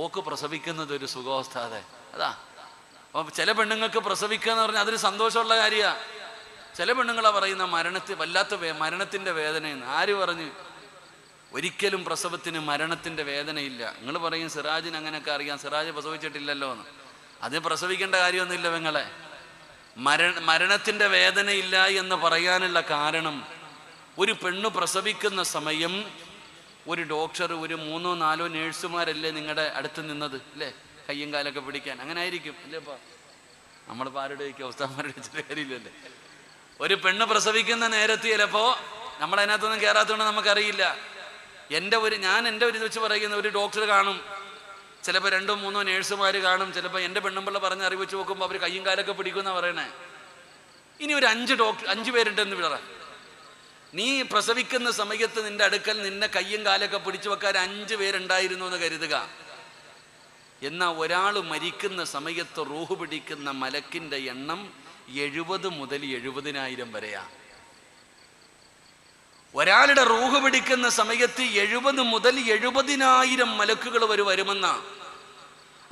ഓക്ക് പ്രസവിക്കുന്നത് ഒരു സുഖാവസ്ഥാതെ അതാ. അപ്പോൾ ചില പെണ്ണുങ്ങൾക്ക് പ്രസവിക്കുക എന്ന് പറഞ്ഞാൽ അതൊരു സന്തോഷമുള്ള കാര്യമാണ്. ചില പെണ്ണുങ്ങളാണ് പറയുന്ന വല്ലാത്ത മരണത്തിൻ്റെ വേദനയെന്ന്. ആര് പറഞ്ഞു? ഒരിക്കലും പ്രസവത്തിന് മരണത്തിൻ്റെ വേദനയില്ല. നിങ്ങൾ പറയും സിറാജിന് അങ്ങനെയൊക്കെ അറിയാം, സിറാജ് പ്രസവിച്ചിട്ടില്ലല്ലോ എന്ന്. അതിന് പ്രസവിക്കേണ്ട കാര്യമൊന്നുമില്ല പെങ്ങളെ. മരണത്തിൻ്റെ വേദനയില്ല എന്ന് പറയാനുള്ള കാരണം, ഒരു പെണ്ണ് പ്രസവിക്കുന്ന സമയം ഒരു ഡോക്ടർ, ഒരു 3-4 നേഴ്സുമാരല്ലേ നിങ്ങളുടെ അടുത്ത് നിന്നത് അല്ലേ, കയ്യും കാലൊക്കെ പിടിക്കാൻ? അങ്ങനെ ആയിരിക്കും അല്ലേ? ഇപ്പോൾ നമ്മളിപ്പോൾ ആരുടെ അവസ്ഥമാരുടെ കാര്യമില്ലല്ലേ. ഒരു പെണ്ണ് പ്രസവിക്കുന്ന നേരത്ത് ചിലപ്പോൾ നമ്മളതിനകത്തൊന്നും കയറാത്തതുകൊണ്ട് നമുക്കറിയില്ല. ഞാൻ എൻ്റെ ഒരു ഇത് വെച്ച് പറയുന്ന ഒരു ഡോക്ടർ കാണും, ചിലപ്പോൾ 2-3 നേഴ്സുമാർ കാണും, ചിലപ്പോൾ എൻ്റെ പെണ്ണുമ്പിള്ള പറഞ്ഞ് അറിവിച്ച് നോക്കുമ്പോൾ അവർ കയ്യും കാലൊക്കെ പിടിക്കുമെന്നാണ് പറയണേ. ഇനി ഒരു 5 പേരുണ്ടെന്ന് വിടറ. നീ പ്രസവിക്കുന്ന സമയത്ത് നിന്റെ അടുക്കൽ നിന്നെ കയ്യും കാലൊക്കെ പിടിച്ചു വെക്കാൻ 5 പേരുണ്ടായിരുന്നു എന്ന് കരുതുക. എന്നാൽ ഒരാൾ മരിക്കുന്ന സമയത്ത് റൂഹ് പിടിക്കുന്ന മലക്കിൻ്റെ എണ്ണം 70 മുതൽ 70,000 വരെയാണ്. ഒരാളുടെ റൂഹ് പിടിക്കുന്ന സമയത്ത് 70 മുതൽ 70,000 മലക്കുകൾ വരുമെന്നാ.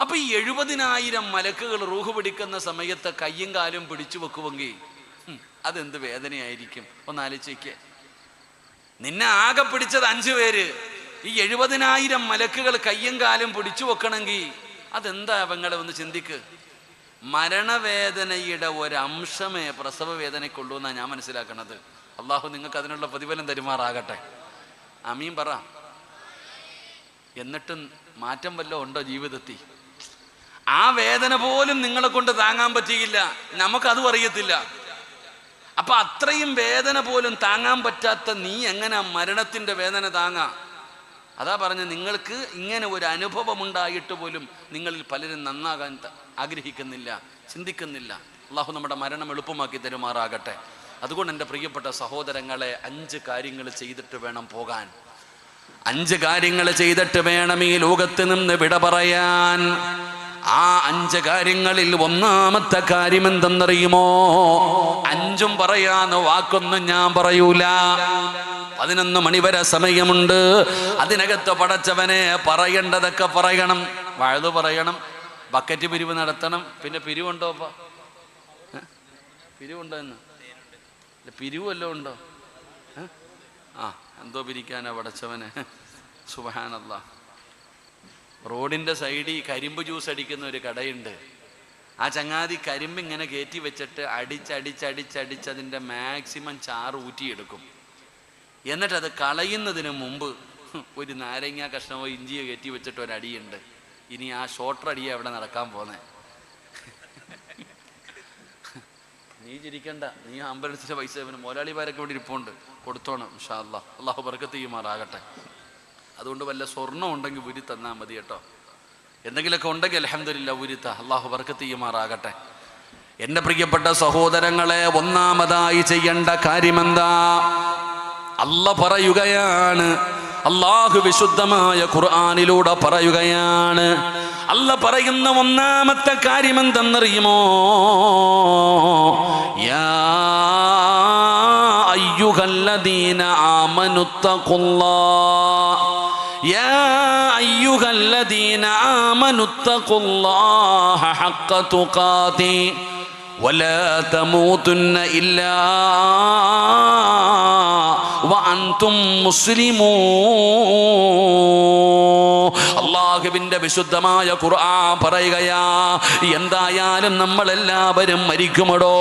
അപ്പൊ ഈ 70,000 മലക്കുകൾ റൂഹ് പിടിക്കുന്ന സമയത്ത് കയ്യും കാലും പിടിച്ചു വെക്കുമെങ്കിൽ അതെന്ത് വേദനയായിരിക്കും? ഒന്നാലോചിക്ക്. നിന്നെ ആകെ പിടിച്ചത് 5 പേര്, ഈ 70,000 മലക്കുകൾ കയ്യും കാലും പിടിച്ചു വെക്കണമെങ്കിൽ അതെന്താ പെങ്ങളെ? ഒന്ന് ചിന്തിക്ക്. മരണവേദനയുടെ ഒരംശമേ പ്രസവ വേദനയ്ക്കുള്ളൂ എന്നാണ് ഞാൻ മനസ്സിലാക്കണത്. അള്ളാഹു നിങ്ങൾക്ക് അതിനുള്ള പ്രതിഫലം തരുമാറാകട്ടെ. ആമീൻ പറ. എന്നിട്ടും മാറ്റം വല്ലതും ഉണ്ടോ ജീവിതത്തിൽ? ആ വേദന പോലും നിങ്ങളെ കൊണ്ട് താങ്ങാൻ പറ്റിയില്ല, നമുക്കതും അറിയത്തില്ല. അപ്പൊ അത്രയും വേദന പോലും താങ്ങാൻ പറ്റാത്ത നീ എങ്ങനെ മരണത്തിൻ്റെ വേദന താങ്ങാ? അതാ പറഞ്ഞ, നിങ്ങൾക്ക് ഇങ്ങനെ ഒരു അനുഭവം ഉണ്ടായിട്ട് പോലും നിങ്ങളിൽ പലരും നന്നാകാൻ ആഗ്രഹിക്കുന്നില്ല, ചിന്തിക്കുന്നില്ല. അള്ളാഹു നമ്മുടെ മരണം എളുപ്പമാക്കി തരുമാറാകട്ടെ. അതുകൊണ്ട് എൻ്റെ പ്രിയപ്പെട്ട സഹോദരങ്ങളെ, 5 കാര്യങ്ങൾ ചെയ്തിട്ട് വേണം പോകാൻ. 5 കാര്യങ്ങൾ ചെയ്തിട്ട് വേണം ഈ ലോകത്ത് നിന്ന് വിട പറയാൻ. ആ 5 കാര്യങ്ങളിൽ ഒന്നാമത്തെ കാര്യം എന്തെന്നറിയുമോ? 5ഉം പറയാന്ന് വാക്കൊന്നും ഞാൻ പറയൂല. 11 മണി വരെ സമയമുണ്ട്. അതിനകത്ത് പടച്ചവനെ പറയേണ്ടതൊക്കെ പറയണം. വഴുത് പറയണം, ബക്കറ്റ് പിരിവ് നടത്തണം. പിന്നെ പിരിവുണ്ടോ? പിരിവുണ്ടോ? എന്ന് പിരിവ് വല്ലതും ഉണ്ടോ? എന്തോ പിരിക്കാനാ പടച്ചവനെ. സുബ്ഹാനല്ലാഹ്. റോഡിൻ്റെ സൈഡിൽ കരിമ്പ് ജ്യൂസ് അടിക്കുന്ന ഒരു കടയുണ്ട്. ആ ചങ്ങാതി കരിമ്പ് ഇങ്ങനെ കയറ്റി വെച്ചിട്ട് അടിച്ചടിച്ചടിച്ചടിച്ച് അതിൻ്റെ മാക്സിമം ചാറ് ഊറ്റിയെടുക്കും. എന്നിട്ടത് കളയുന്നതിന് മുമ്പ് ഒരു നാരങ്ങ കഷ്ണമോ ഇഞ്ചിയോ കയറ്റി വെച്ചിട്ട് ഒരടിയുണ്ട്. ഇനി ആ ഷോർട്ടർ അടിയാണ് അവിടെ നടക്കാൻ പോന്നെ. നീ ചിരിക്കണ്ട, നീ അമ്പലത്തിൻ്റെ പൈസ മോലാളിമാരൊക്കെ ഇവിടെ ഇരിപ്പുണ്ട്, കൊടുത്തോണം ഇൻഷാ അല്ലാഹ്. അള്ളാഹു ബർക്കത്ത് ചെയ്യുമാറാകട്ടെ. അതുകൊണ്ട് വല്ല സ്വർണ്ണം ഉണ്ടെങ്കിൽ ഉരി തന്നാൽ മതി കേട്ടോ. എന്തെങ്കിലുമൊക്കെ ഉണ്ടെങ്കിൽ അൽഹംദുലില്ലാ ഉരിത്ത. അള്ളാഹു ബർക്കത്ത് ചെയ്യുമാറാകട്ടെ. എൻ്റെ പ്രിയപ്പെട്ട സഹോദരങ്ങളെ, ഒന്നാമതായി ചെയ്യേണ്ട കാര്യമെന്താ? അല്ലാഹ് പറയുകയാണ്, അല്ലാഹു വിശുദ്ധമായ ഖുർആനിലൂടെ പറയുകയാണ്. അല്ലാഹ് പറയുന്ന ഒന്നാമത്തെ കാര്യം എന്തെന്നറിയുമോ? യാ അയ്യുഹല്ലദീന ആമനുത്തഖുല്ലാഹ് യാ അയ്യുഹല്ലദീന ആമനുത്തഖുല്ലാഹ ഹഖ്ക തുഖാതി വലാ തമൂതുന്ന ഇല്ലാ വഅൻതും മുസ്ലിമൂൻ. അല്ലാഹുവിന്റെ വിശുദ്ധമായ ഖുർആൻ പറയുകയാ, എന്തായാലും നമ്മളെല്ലാവരും മരിക്കുമടോ,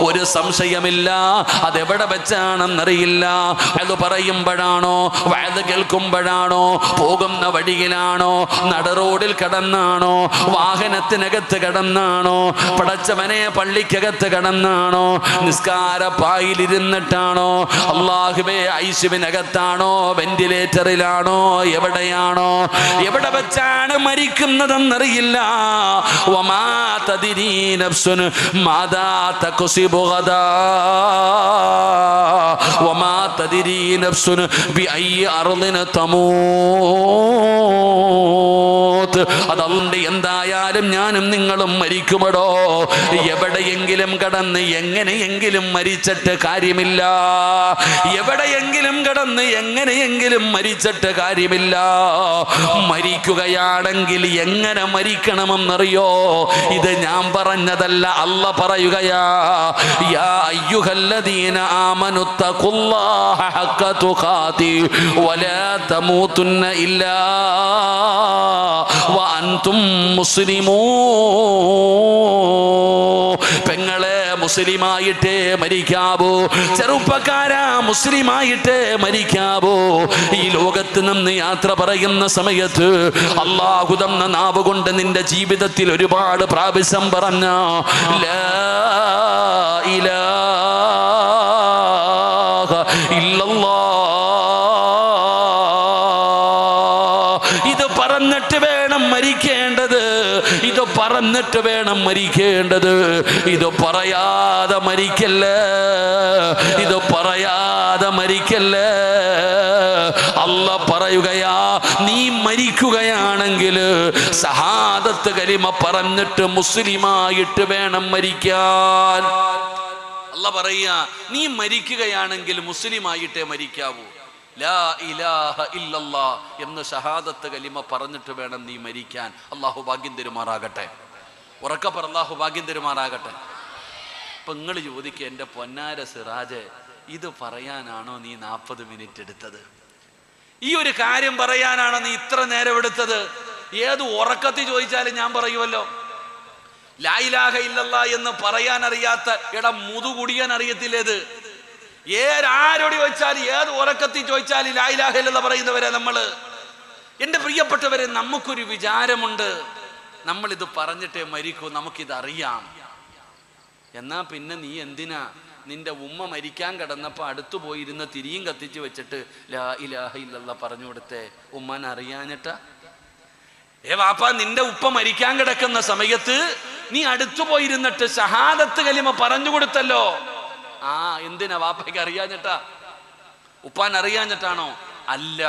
ഒരു സംശയമില്ല. അതെവിടെ വെച്ചാണെന്നറിയില്ല. അത് പറയുമ്പോഴാണോ, വഅദ് കേൾക്കുമ്പോഴാണോ, പോകുന്ന വഴിയിലാണോ, നടറോഡിൽ കടന്നാണോ, വാഹനത്തിനകത്ത് കടന്നാണോ, പടച്ചവനെ പള്ളിക്കകത്ത് കടന്നാണോ, നിസ്കാരപ്പായിലിരുന്നിട്ടാണോ, അല്ലാഹുവേ ഐസിയുവിനകത്താണോ, വെന്റിലേറ്ററിലാണോ, എവിടെയാണോ, എവിടെ വെച്ചാണ് മരിക്കുന്നതെന്നറിയില്ല. വമാ തദ്രീ നഫ്സുൻ മാദാ തക്സിബു ഗദാ വമാ തദ്രീ നഫ്സുൻ ബിഅയ്യി അർളിൻ തമൂത്. അതുകൊണ്ട് എന്തായാലും ഞാനും നിങ്ങളും മരിക്കുമടോ. എവിടെയെങ്കിലും കടന്ന് എങ്ങനെയെങ്കിലും മരിച്ചിട്ട് കാര്യമില്ല. എവിടെയെങ്കിലും കടന്ന് എങ്ങനെയെങ്കിലും മരിച്ചിട്ട് കാര്യമില്ല. മരിക്കുകയാണെങ്കിൽ എങ്ങനെ മരിക്കണമെന്നറിയോ? ഇത് ഞാൻ പറഞ്ഞതല്ല, അല്ല പറയുകയാ. യാ അയ്യുഹല്ലദീന ആമനു തഖുല്ലാഹ ഹഖ തുഖാതി വലാ തമൂതുന്ന ഇല്ലാ വഅൻതും മുസ്ലിമൂൻ. പെങ്ങളെ, മുസ്ലിമായിട്ടേ മരിക്കാവൂ. ചെറുപ്പക്കാരാ, മുസ്ലിമായിട്ടേ മരിക്കാവൂ. ഈ ലോകത്ത് നിന്ന് യാത്ര പറയുന്ന സമയത്ത് അല്ലാഹു തന്ന നാവ് കൊണ്ട് നിന്റെ ജീവിതത്തിൽ ഒരുപാട് പ്രാവശ്യം പറഞ്ഞ ലാ ഇലാഹ ഇല്ലല്ലാഹ്, ഇത് പറഞ്ഞിട്ട് വേണം മരിക്കേണ്ടത്. ഇത് പറഞ്ഞിട്ട് വേണം മരിക്കേണ്ടത്. ഇത് പറയാതെ മരിക്കല്ലേ, ഇത് പറയാതെ മരിക്കല്ലേ. അല്ല പറയുകയാ, നീ മരിക്കുകയാണെങ്കിൽ ഷഹാദത്ത് കലിമ പറഞ്ഞിട്ട് മുസ്ലിമായിട്ട് വേണം മരിക്കാൻ. അല്ല പറയാ, നീ മരിക്കുകയാണെങ്കിൽ മുസ്ലിമായിട്ടേ മരിക്കാവൂ. ലാ ഇലാഹ ഇല്ലല്ലാ എന്ന് ഷഹാദത്ത് കലിമ പറഞ്ഞിട്ട് വേണം നീ മരിക്കാൻ. അള്ളാഹു ഭാഗ്യം തരുമാറാകട്ടെ. ഉറക്കെ പറ, അള്ളാഹു ഭാഗ്യം തരുമാറാകട്ടെ. ഇപ്പൊ നിങ്ങൾ ചോദിക്കുക, എൻ്റെ പൊന്നാര സിറാജ്, ഇത് പറയാനാണോ നീ 40 മിനിറ്റ് എടുത്തത്? ഈ ഒരു കാര്യം പറയാനാണോ നീ ഇത്ര നേരം എടുത്തത്? ഏത് ഉറക്കത്തിൽ ചോദിച്ചാലും ഞാൻ പറയുമല്ലോ. ലാ ഇലാഹ ഇല്ലല്ലാ എന്ന് പറയാൻ അറിയാത്ത മുതുകുടിയാൻ അറിയത്തില്ലേത്? ആരോട് ചോദിച്ചാലും, ഏത് ഉറക്കത്തിൽ ചോദിച്ചാലും ലാ ഇലാഹ ഇല്ലല്ലാ പറയുന്നവരെ നമ്മള്. എൻ്റെ പ്രിയപ്പെട്ടവരെ, നമുക്കൊരു വിചാരമുണ്ട്, നമ്മളിത് പറഞ്ഞിട്ടേ മരിക്കൂ, നമുക്കിതറിയാം. എന്നാ പിന്നെ നീ എന്തിനാ നിന്റെ ഉമ്മ മരിക്കാൻ കിടന്നപ്പോൾ അടുത്തു പോയിരുന്ന് തിരിയും കത്തിച്ച് വെച്ചിട്ട് ലാ ഇലാഹ ഇല്ലല്ലാ പറഞ്ഞു കൊടുത്തേ? ഉമ്മാൻ അറിയാഞ്ഞിട്ടാ? വാപ്പാ, നിന്റെ ഉപ്പ മരിക്കാൻ കിടക്കുന്ന സമയത്ത് നീ അടുത്തു പോയിരുന്നിട്ട് ഷഹാദത്ത് കലിമ പറഞ്ഞു കൊടുത്തല്ലോ. എന്തിനാ? വാപ്പയ്ക്ക് അറിയാഞ്ഞിട്ടാ? ഉപ്പാൻ അറിയാഞ്ഞിട്ടാണോ? അല്ല,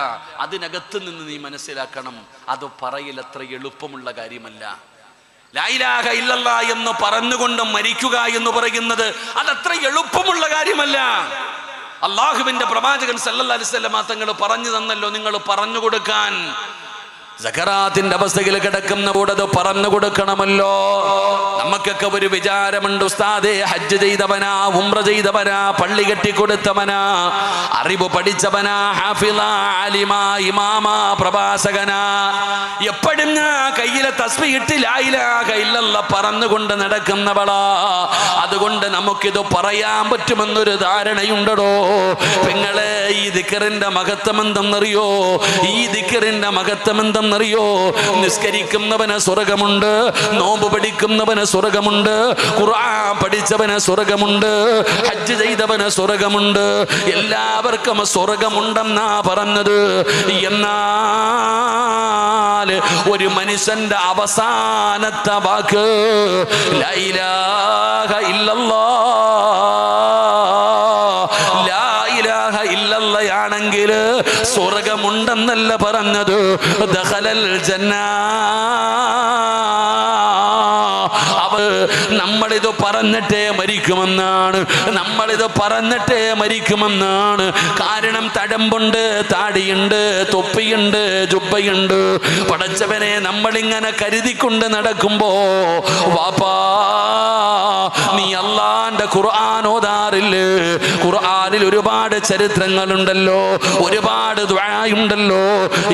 അതിനകത്ത് നിന്ന് നീ മനസ്സിലാക്കണം, അത് പറയൽ അത്ര എളുപ്പമുള്ള കാര്യമല്ല. ലാ ഇലാഹ ഇല്ലല്ലാ എന്ന് പറഞ്ഞുകൊണ്ട് മരിക്കുക എന്ന് പറയുന്നത് അതത്ര എളുപ്പമുള്ള കാര്യമല്ല. അല്ലാഹുവിന്റെ പ്രവാചകൻ സല്ലല്ലാഹു അലൈഹി വസല്ലം തങ്ങൾ പറഞ്ഞു തന്നല്ലോ, നിങ്ങൾ പറഞ്ഞു കൊടുക്കാൻ. സക്കറാത്തിന്റെ അവസ്ഥയിൽ കിടക്കുന്ന കൂടത് പറഞ്ഞു കൊടുക്കണമല്ലോ. നമുക്കൊക്കെ ഒരു വിചാരമുണ്ട്, ഉസ്താദേ, ഹജ്ജ് ചെയ്തവനാ, ഉംറ ചെയ്തവനാ, പള്ളി കെട്ടിക്കൊടുത്തവനാ, അറിവ് പഠിച്ചവനാ, ഹാഫിളാ, ആലിമാ, ഇമാമാ, പ്രഭാഷകനാ, എപ്പോഴും ഞാൻ കയ്യിലെ തസ്ബീഹ് ലാ ഇലാഹ ഇല്ലല്ലാ പറഞ്ഞുകൊണ്ട് നടക്കുന്നവളാ. അതുകൊണ്ട് നമുക്കിത് പറയാൻ പറ്റുമെന്നൊരു ധാരണയുണ്ടോ? പെങ്ങളെ, ഈ ദിക്റിന്റെ മഹത്വം എന്തെന്നറിയോ? ഈ ദിക്റിന്റെ മഹത്വം എന്തെന്നറിയോ? നിസ്കരിക്കുന്നവന് സ്വർഗമുണ്ട്, നോമ്പ് പഠിക്കുന്നവന് സ്വർഗമുണ്ട്, ഖുർആൻ പഠിച്ചവന് സ്വർഗമുണ്ട്, ഹജ്ജ് ചെയ്തവന് സ്വർഗമുണ്ട്. എല്ലാവർക്കും സ്വർഗമുണ്ടെന്നാ പറഞ്ഞത്. എന്നാൽ ഒരു മനുഷ്യന്റെ അവസാനത്തെ വാക്ക് ലാ ഇലാഹ ഇല്ലല്ലാഹ്, ലാ ഇലാഹ ഇല്ലല്ലാഹയാണെങ്കിൽ സ്വർഗമുണ്ടെന്നല്ല പറഞ്ഞത്. ദഖലൽ ജന്ന. നമ്മളിത് പറഞ്ഞിട്ടേ മരിക്കുമെന്നാണ്, നമ്മളിത് പറഞ്ഞിട്ടേ മരിക്കുമെന്നാണ്. കാരണം തഴമ്പുണ്ട്, താടിയുണ്ട്, തൊപ്പിയുണ്ട്, ജുബ്ബയുണ്ട്. പടച്ചവനെ നമ്മളിങ്ങനെ കരുതിക്കൊണ്ട് നടക്കുമ്പോ, വാപ്പാ, നീ അല്ലാന്റെ ഒരുപാട് ഖുർആൻ ഓതാറില്ലേ? ഖുർആനിൽ ഒരുപാട് ചരിത്രങ്ങളുണ്ടല്ലോ, ഒരുപാട് ദുആയുണ്ടല്ലോ.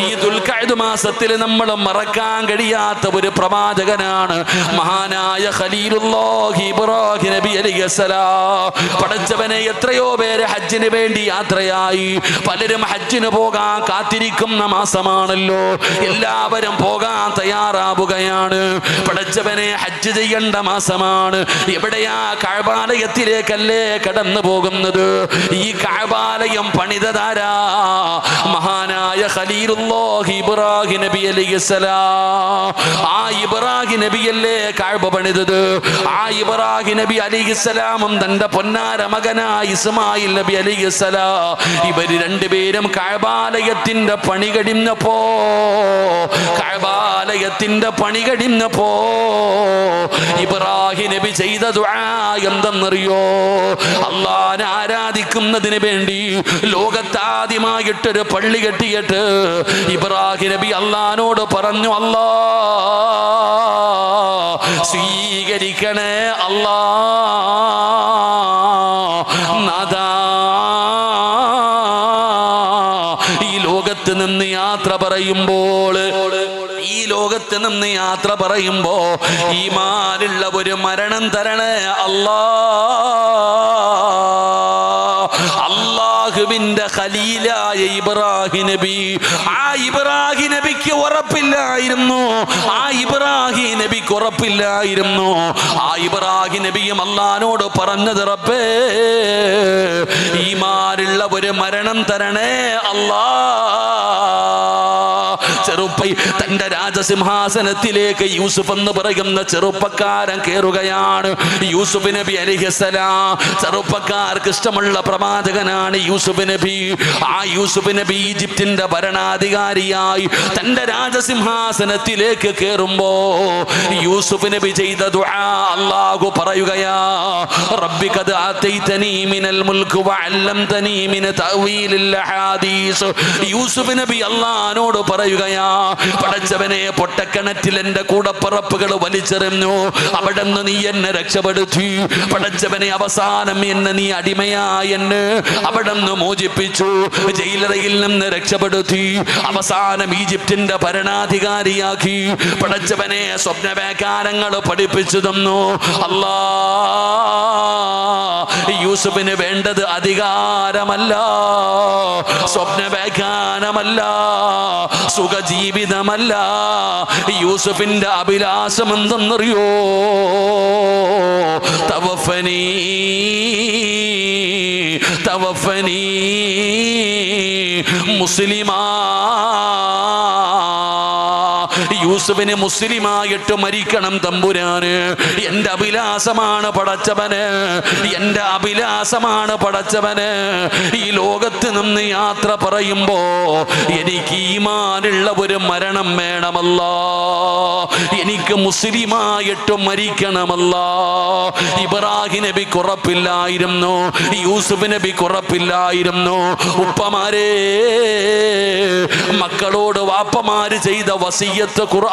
ഈ ദുൽഖഅദ് മാസത്തിൽ നമ്മൾ മറക്കാൻ കഴിയാത്ത ഒരു പ്രവാചകനാണ് മഹാനായ ഖലീലുല്ലാഹി ഇബ്രാഹിം നബി അലൈഹിസ്സലാം. പടച്ചവനെ, എത്രയോ പേര് ഹജ്ജിന് വേണ്ടി യാത്രയായി. പലരും ഹജ്ജിന് പോകാൻ കാത്തിരിക്കുന്ന മാസമാണല്ലോ. എല്ലാവരും പോകാൻ തയ്യാറാവുകയാണ്. പടച്ചവനെ, ഹജ്ജ് ചെയ്യേണ്ട മാസമാണ്. എവിടെയാ? കഅബാലയത്തിലേക്കല്ലേ കടന്നു പോകുന്നത്. ഈ കഅബാലയം പണിതതാരാ? മഹാനായ ഖലീലുല്ലാഹി ഇബ്രാഹിം നബി അലൈഹിസ്സലാം. ആ ഇബ്രാഹിം നബിയല്ലേ കഅബ പണിതത്. ആ ഇബ്രാഹിം നബി അലൈഹിസ്സലാമും തന്റെ പൊന്നാര മകനായ ഇസ്മായിൽ നബി അലൈഹിസ്സലാം, ഇവര് രണ്ടുപേരും കഅബാലയത്തിന്റെ പണി കഴിഞ്ഞപ്പോ ഇബ്രാഹിം നബി ചെയ്ത ദുആ എന്തെന്നറിയോ? അല്ലാഹനെ ആരാധിക്കുന്നതിന് വേണ്ടി ലോകത്താദ്യമായിട്ടൊരു പള്ളി കെട്ടിയിട്ട് ഇബ്രാഹിം നബി അല്ലാഹനോട് പറഞ്ഞു, അല്ലാ സ്വീകരിക്കണേ അല്ലാ നാദാ, ഈ ലോകത്ത് നിന്ന് യാത്ര പറയുമ്പോ ഈമാനുള്ള ഒരു മരണം തരണേ അല്ലാ. അല്ലാഹുവിന്റെ ഖലീലായ ഇബ്രാഹിം നബി, ആ ഇബ്രാഹിം നബിക്ക് ഉറപ്പില്ലായിരുന്നു. ആ ഇബ്രാഹിം നബിയും അല്ലാഹുവോട് പറഞ്ഞത്, റബ്ബേ ഈമാനുള്ള ഒരു മരണം തരണേ അല്ലാ. തന്റെ രാജസിംഹാസനത്തിലേക്ക് യൂസുഫ് എന്ന് പറയുന്ന ചെറുപ്പക്കാരൻ കയറുകയാണ്. യൂസുഫ് നബി അലൈഹിസ്സലാം, ചെറുപ്പക്കാർക്ക് ഇഷ്ടമുള്ള പ്രവാചകനാണ് യൂസുഫ് നബി. ആ യൂസുഫ് നബി ഈജിപ്തിന്റെ ഭരണാധികാരിയായി തന്റെ രാജസിംഹാസനത്തിലേക്ക് കയറുമ്പോ യൂസുഫ് നബി ചെയ്ത ദുആ അല്ലാഹു പറയുകയാ, റബ്ബി ഖദ് ആതൈതനി മിനൽ മുൽക്ക് വഅല്ലംതനി മിൻ തഅവീലിൽ ഹദീസ്. യൂസുഫ് നബി അല്ലാഹുവോട് പറയുകയാ, പടച്ചവനെ, പൊട്ടക്കിണറ്റിൽ എന്റെ കൂടപ്പിറപ്പുകൾ വലിച്ചെറിഞ്ഞു, അവിടെ നിന്ന് നീ എന്നെ രക്ഷപ്പെടുത്തി. പടച്ചവനെ, അവസാനം എന്നെ നീ അടിമയായി എന്നെ അവിടെ നിന്ന് മോചിപ്പിച്ചു, ജയിലറയിൽ നിന്ന് രക്ഷപ്പെടുത്തി, അവസാനം ഈജിപ്തിന്റെ ഭരണാധികാരിയാക്കി. പടച്ചവനെ, സ്വപ്നവ്യാഖ്യാനങ്ങൾ പഠിപ്പിച്ചു തന്നു. അല്ലാ, യൂസുഫിന് വേണ്ടത് അധികാരമല്ല, സ്വപ്നവ്യാഖ്യാനമല്ല, സുഖജീവിതമല്ല. യൂസുഫിന്റെ അഭിലാഷം എന്തെന്നറിയോ? തവഫനി മുസ്ലിമാ. യൂസുഫിന് മുസ്ലിമായിട്ട് മരിക്കണം തമ്പുരാന്. എന്റെ അഭിലാഷമാണ് പടച്ചവന്. ഈ ലോകത്ത് നിന്ന് യാത്ര പറയുമ്പോ എനിക്ക് ഈമാനുള്ള ഒരു മരണം വേണമല്ലോ, എനിക്ക് മുസ്ലിമായിട്ട് മരിക്കണമല്ലോ. ഇബ്രാഹിം നബി ഉറപ്പില്ലായിരുന്നു, യൂസുഫ് നബി ഉറപ്പില്ലായിരുന്നു. ഉപ്പമാരെ, മക്കളോട് വാപ്പമാര് ചെയ്ത വസിയത്ത് ഖുർആൻ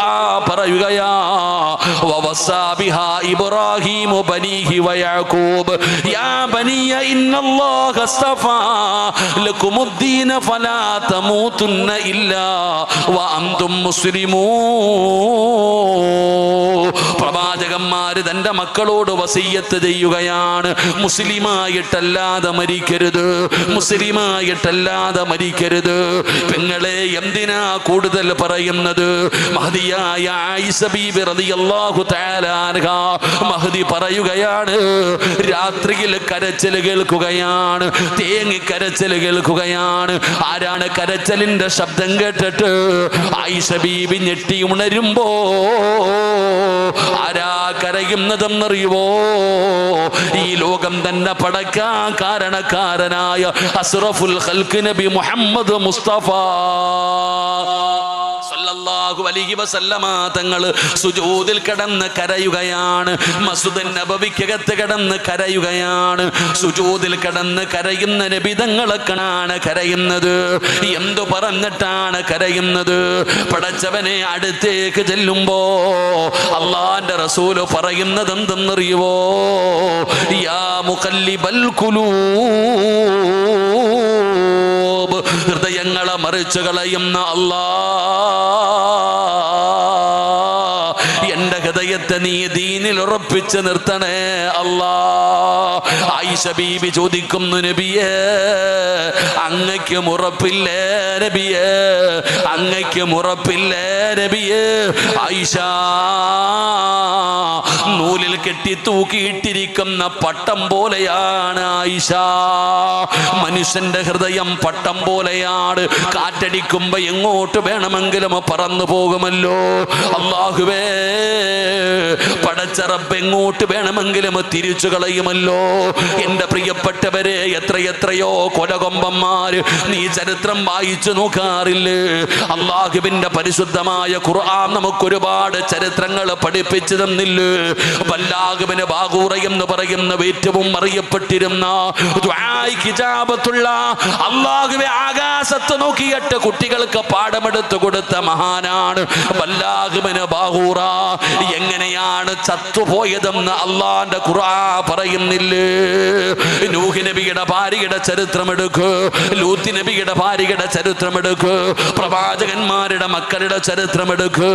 പറയുകയാ, വവസാ ബിഹാ ഇബ്രാഹീമു ബനീഹി വയഅഖൂബ് യാ ബനിയ ഇന്നല്ലാഹ അസ്തഫാ ലകുമുദ്ദീന ഫലാ തമൂതുന്ന ഇല്ലാ വഅൻതും മുസ്ലിമൂൻ. പ്രവാചകന്മാര് തന്റെ മക്കളോട് വസിയത്ത് ചെയ്യുകയാണ്, മുസ്ലിമായിട്ടല്ലാതെ മരിക്കരുത്. പെങ്ങളെ, എന്തിനാ കൂടുതൽ പറയുന്നത്? മഹദിയായ ആയിഷ ബീബി റളിയല്ലാഹു തആല അൻഹാ, മഹദി പറയുകയാണ്, രാത്രിയിൽ കരച്ചിൽ കേൾക്കുകയാണ്, തേങ്ങിക്കരച്ചിൽ കേൾക്കുകയാണ്. ആരാണ് കരച്ചിലിന്റെ ശബ്ദം കേട്ടിട്ട് ആയിഷ ബീബി ഞെട്ടി ഉണരുമ്പോ ആരാ കരയുന്നതെന്നറിയുവോ? ഈ ലോകം തന്നെ പടക്കാൻ കാരണക്കാരനായ അസ്റഫുൽ ഖൽഖ് നബി മുഹമ്മദ് മുസ്തഫ സല്ലല്ലാഹു സല്ലല്ലാഹു അലൈഹി വസല്ലമ തങ്ങൾ സുജൂദിൽ കിടന്ന് കരയുകയാണ്. മസ്ജിദുൻ നബവിക്കകത്ത് കിടന്ന് കരയുകയാണ്. സുജൂദിൽ കിടന്ന് കരയുന്ന നബി തങ്ങളെ കാണാണ് കരയുന്നത്. എന്തു പറഞ്ഞിട്ടാണ് കരയുന്നത്? പടച്ചവനെ അടുത്തേക്ക് ചെല്ലുമ്പോ അള്ളാന്റെ റസൂല് പറയുന്നത് എന്തെന്നറിയുവോ? യാ മുഖല്ലിബൽ ഖുലൂബ്, ഹൃദയങ്ങളെ മറിച്ചു കളയുന്ന അല്ലാ, എന്റെ ഹൃദയത്തെ നീ ദീനിൽ ഉറപ്പിച്ച് നിർത്തണേ അല്ലാ. ആയിഷ ബീബി ചോദിക്കുന്നു, നബിയേ അങ്ങയ്ക്ക് ഉറപ്പില്ലേ നബിയേ, അങ്ങയ്ക്ക് ഉറപ്പില്ലേ നബിയേ? ആയിഷ, നൂലിൽ കെട്ടി തൂക്കിയിട്ടിരിക്കുന്ന പട്ടം പോലെയാണ് ആയിഷ. മനുഷ്യന്റെ ഹൃദയം പട്ടം പോലെയാണ്. കാറ്റടിക്കുമ്പോ എങ്ങോട്ട് വേണമെങ്കിലും പറന്നു പോകുമല്ലോ. അല്ലാഹുവേ, പടച്ച റബ്ബ് എങ്ങോട്ട് വേണമെങ്കിലും തിരിച്ചു കളയുമല്ലോ. എന്റെ പ്രിയപ്പെട്ടവരെ, എത്രയെത്രയോ കൊലകൊമ്പന്മാര് നീ ചരിത്രം വായിച്ചു നോക്കാറില്ലേ? അല്ലാഹുവിന്റെ പരിശുദ്ധമായ ഖുർആൻ നമുക്കൊരുപാട് ചരിത്രങ്ങൾ പഠിപ്പിച്ചു തന്നില്ലേ? ബല്ലാഹുവിന് ബാഗൂറ എന്ന് പറയുന്ന ഏറ്റവും അറിയപ്പെട്ടിരുന്ന കിതാബത്തുള്ള അല്ലാഹുവേ ആകാശത്ത് നോക്കിയിട്ട് കുട്ടികൾക്ക് പാഠമെടുത്തു കൊടുത്ത മഹാനാണ് ബല്ലാഹുവിന് ബാഗൂറ. എങ്ങനെയാണ് ചത്തുപോയതെന്ന് അള്ളാന്റെ ഖുർആൻ പറയുന്നില്ലേ? നൂഹ് നബിയുടെ ഭാര്യയുടെ ചരിത്രമെടുക്ക്, ലൂത്ത് നബിയുടെ ഭാര്യയുടെ ചരിത്രമെടുക്ക്, പ്രവാചകന്മാരുടെ മക്കളുടെ ചരിത്രമെടുക്ക്,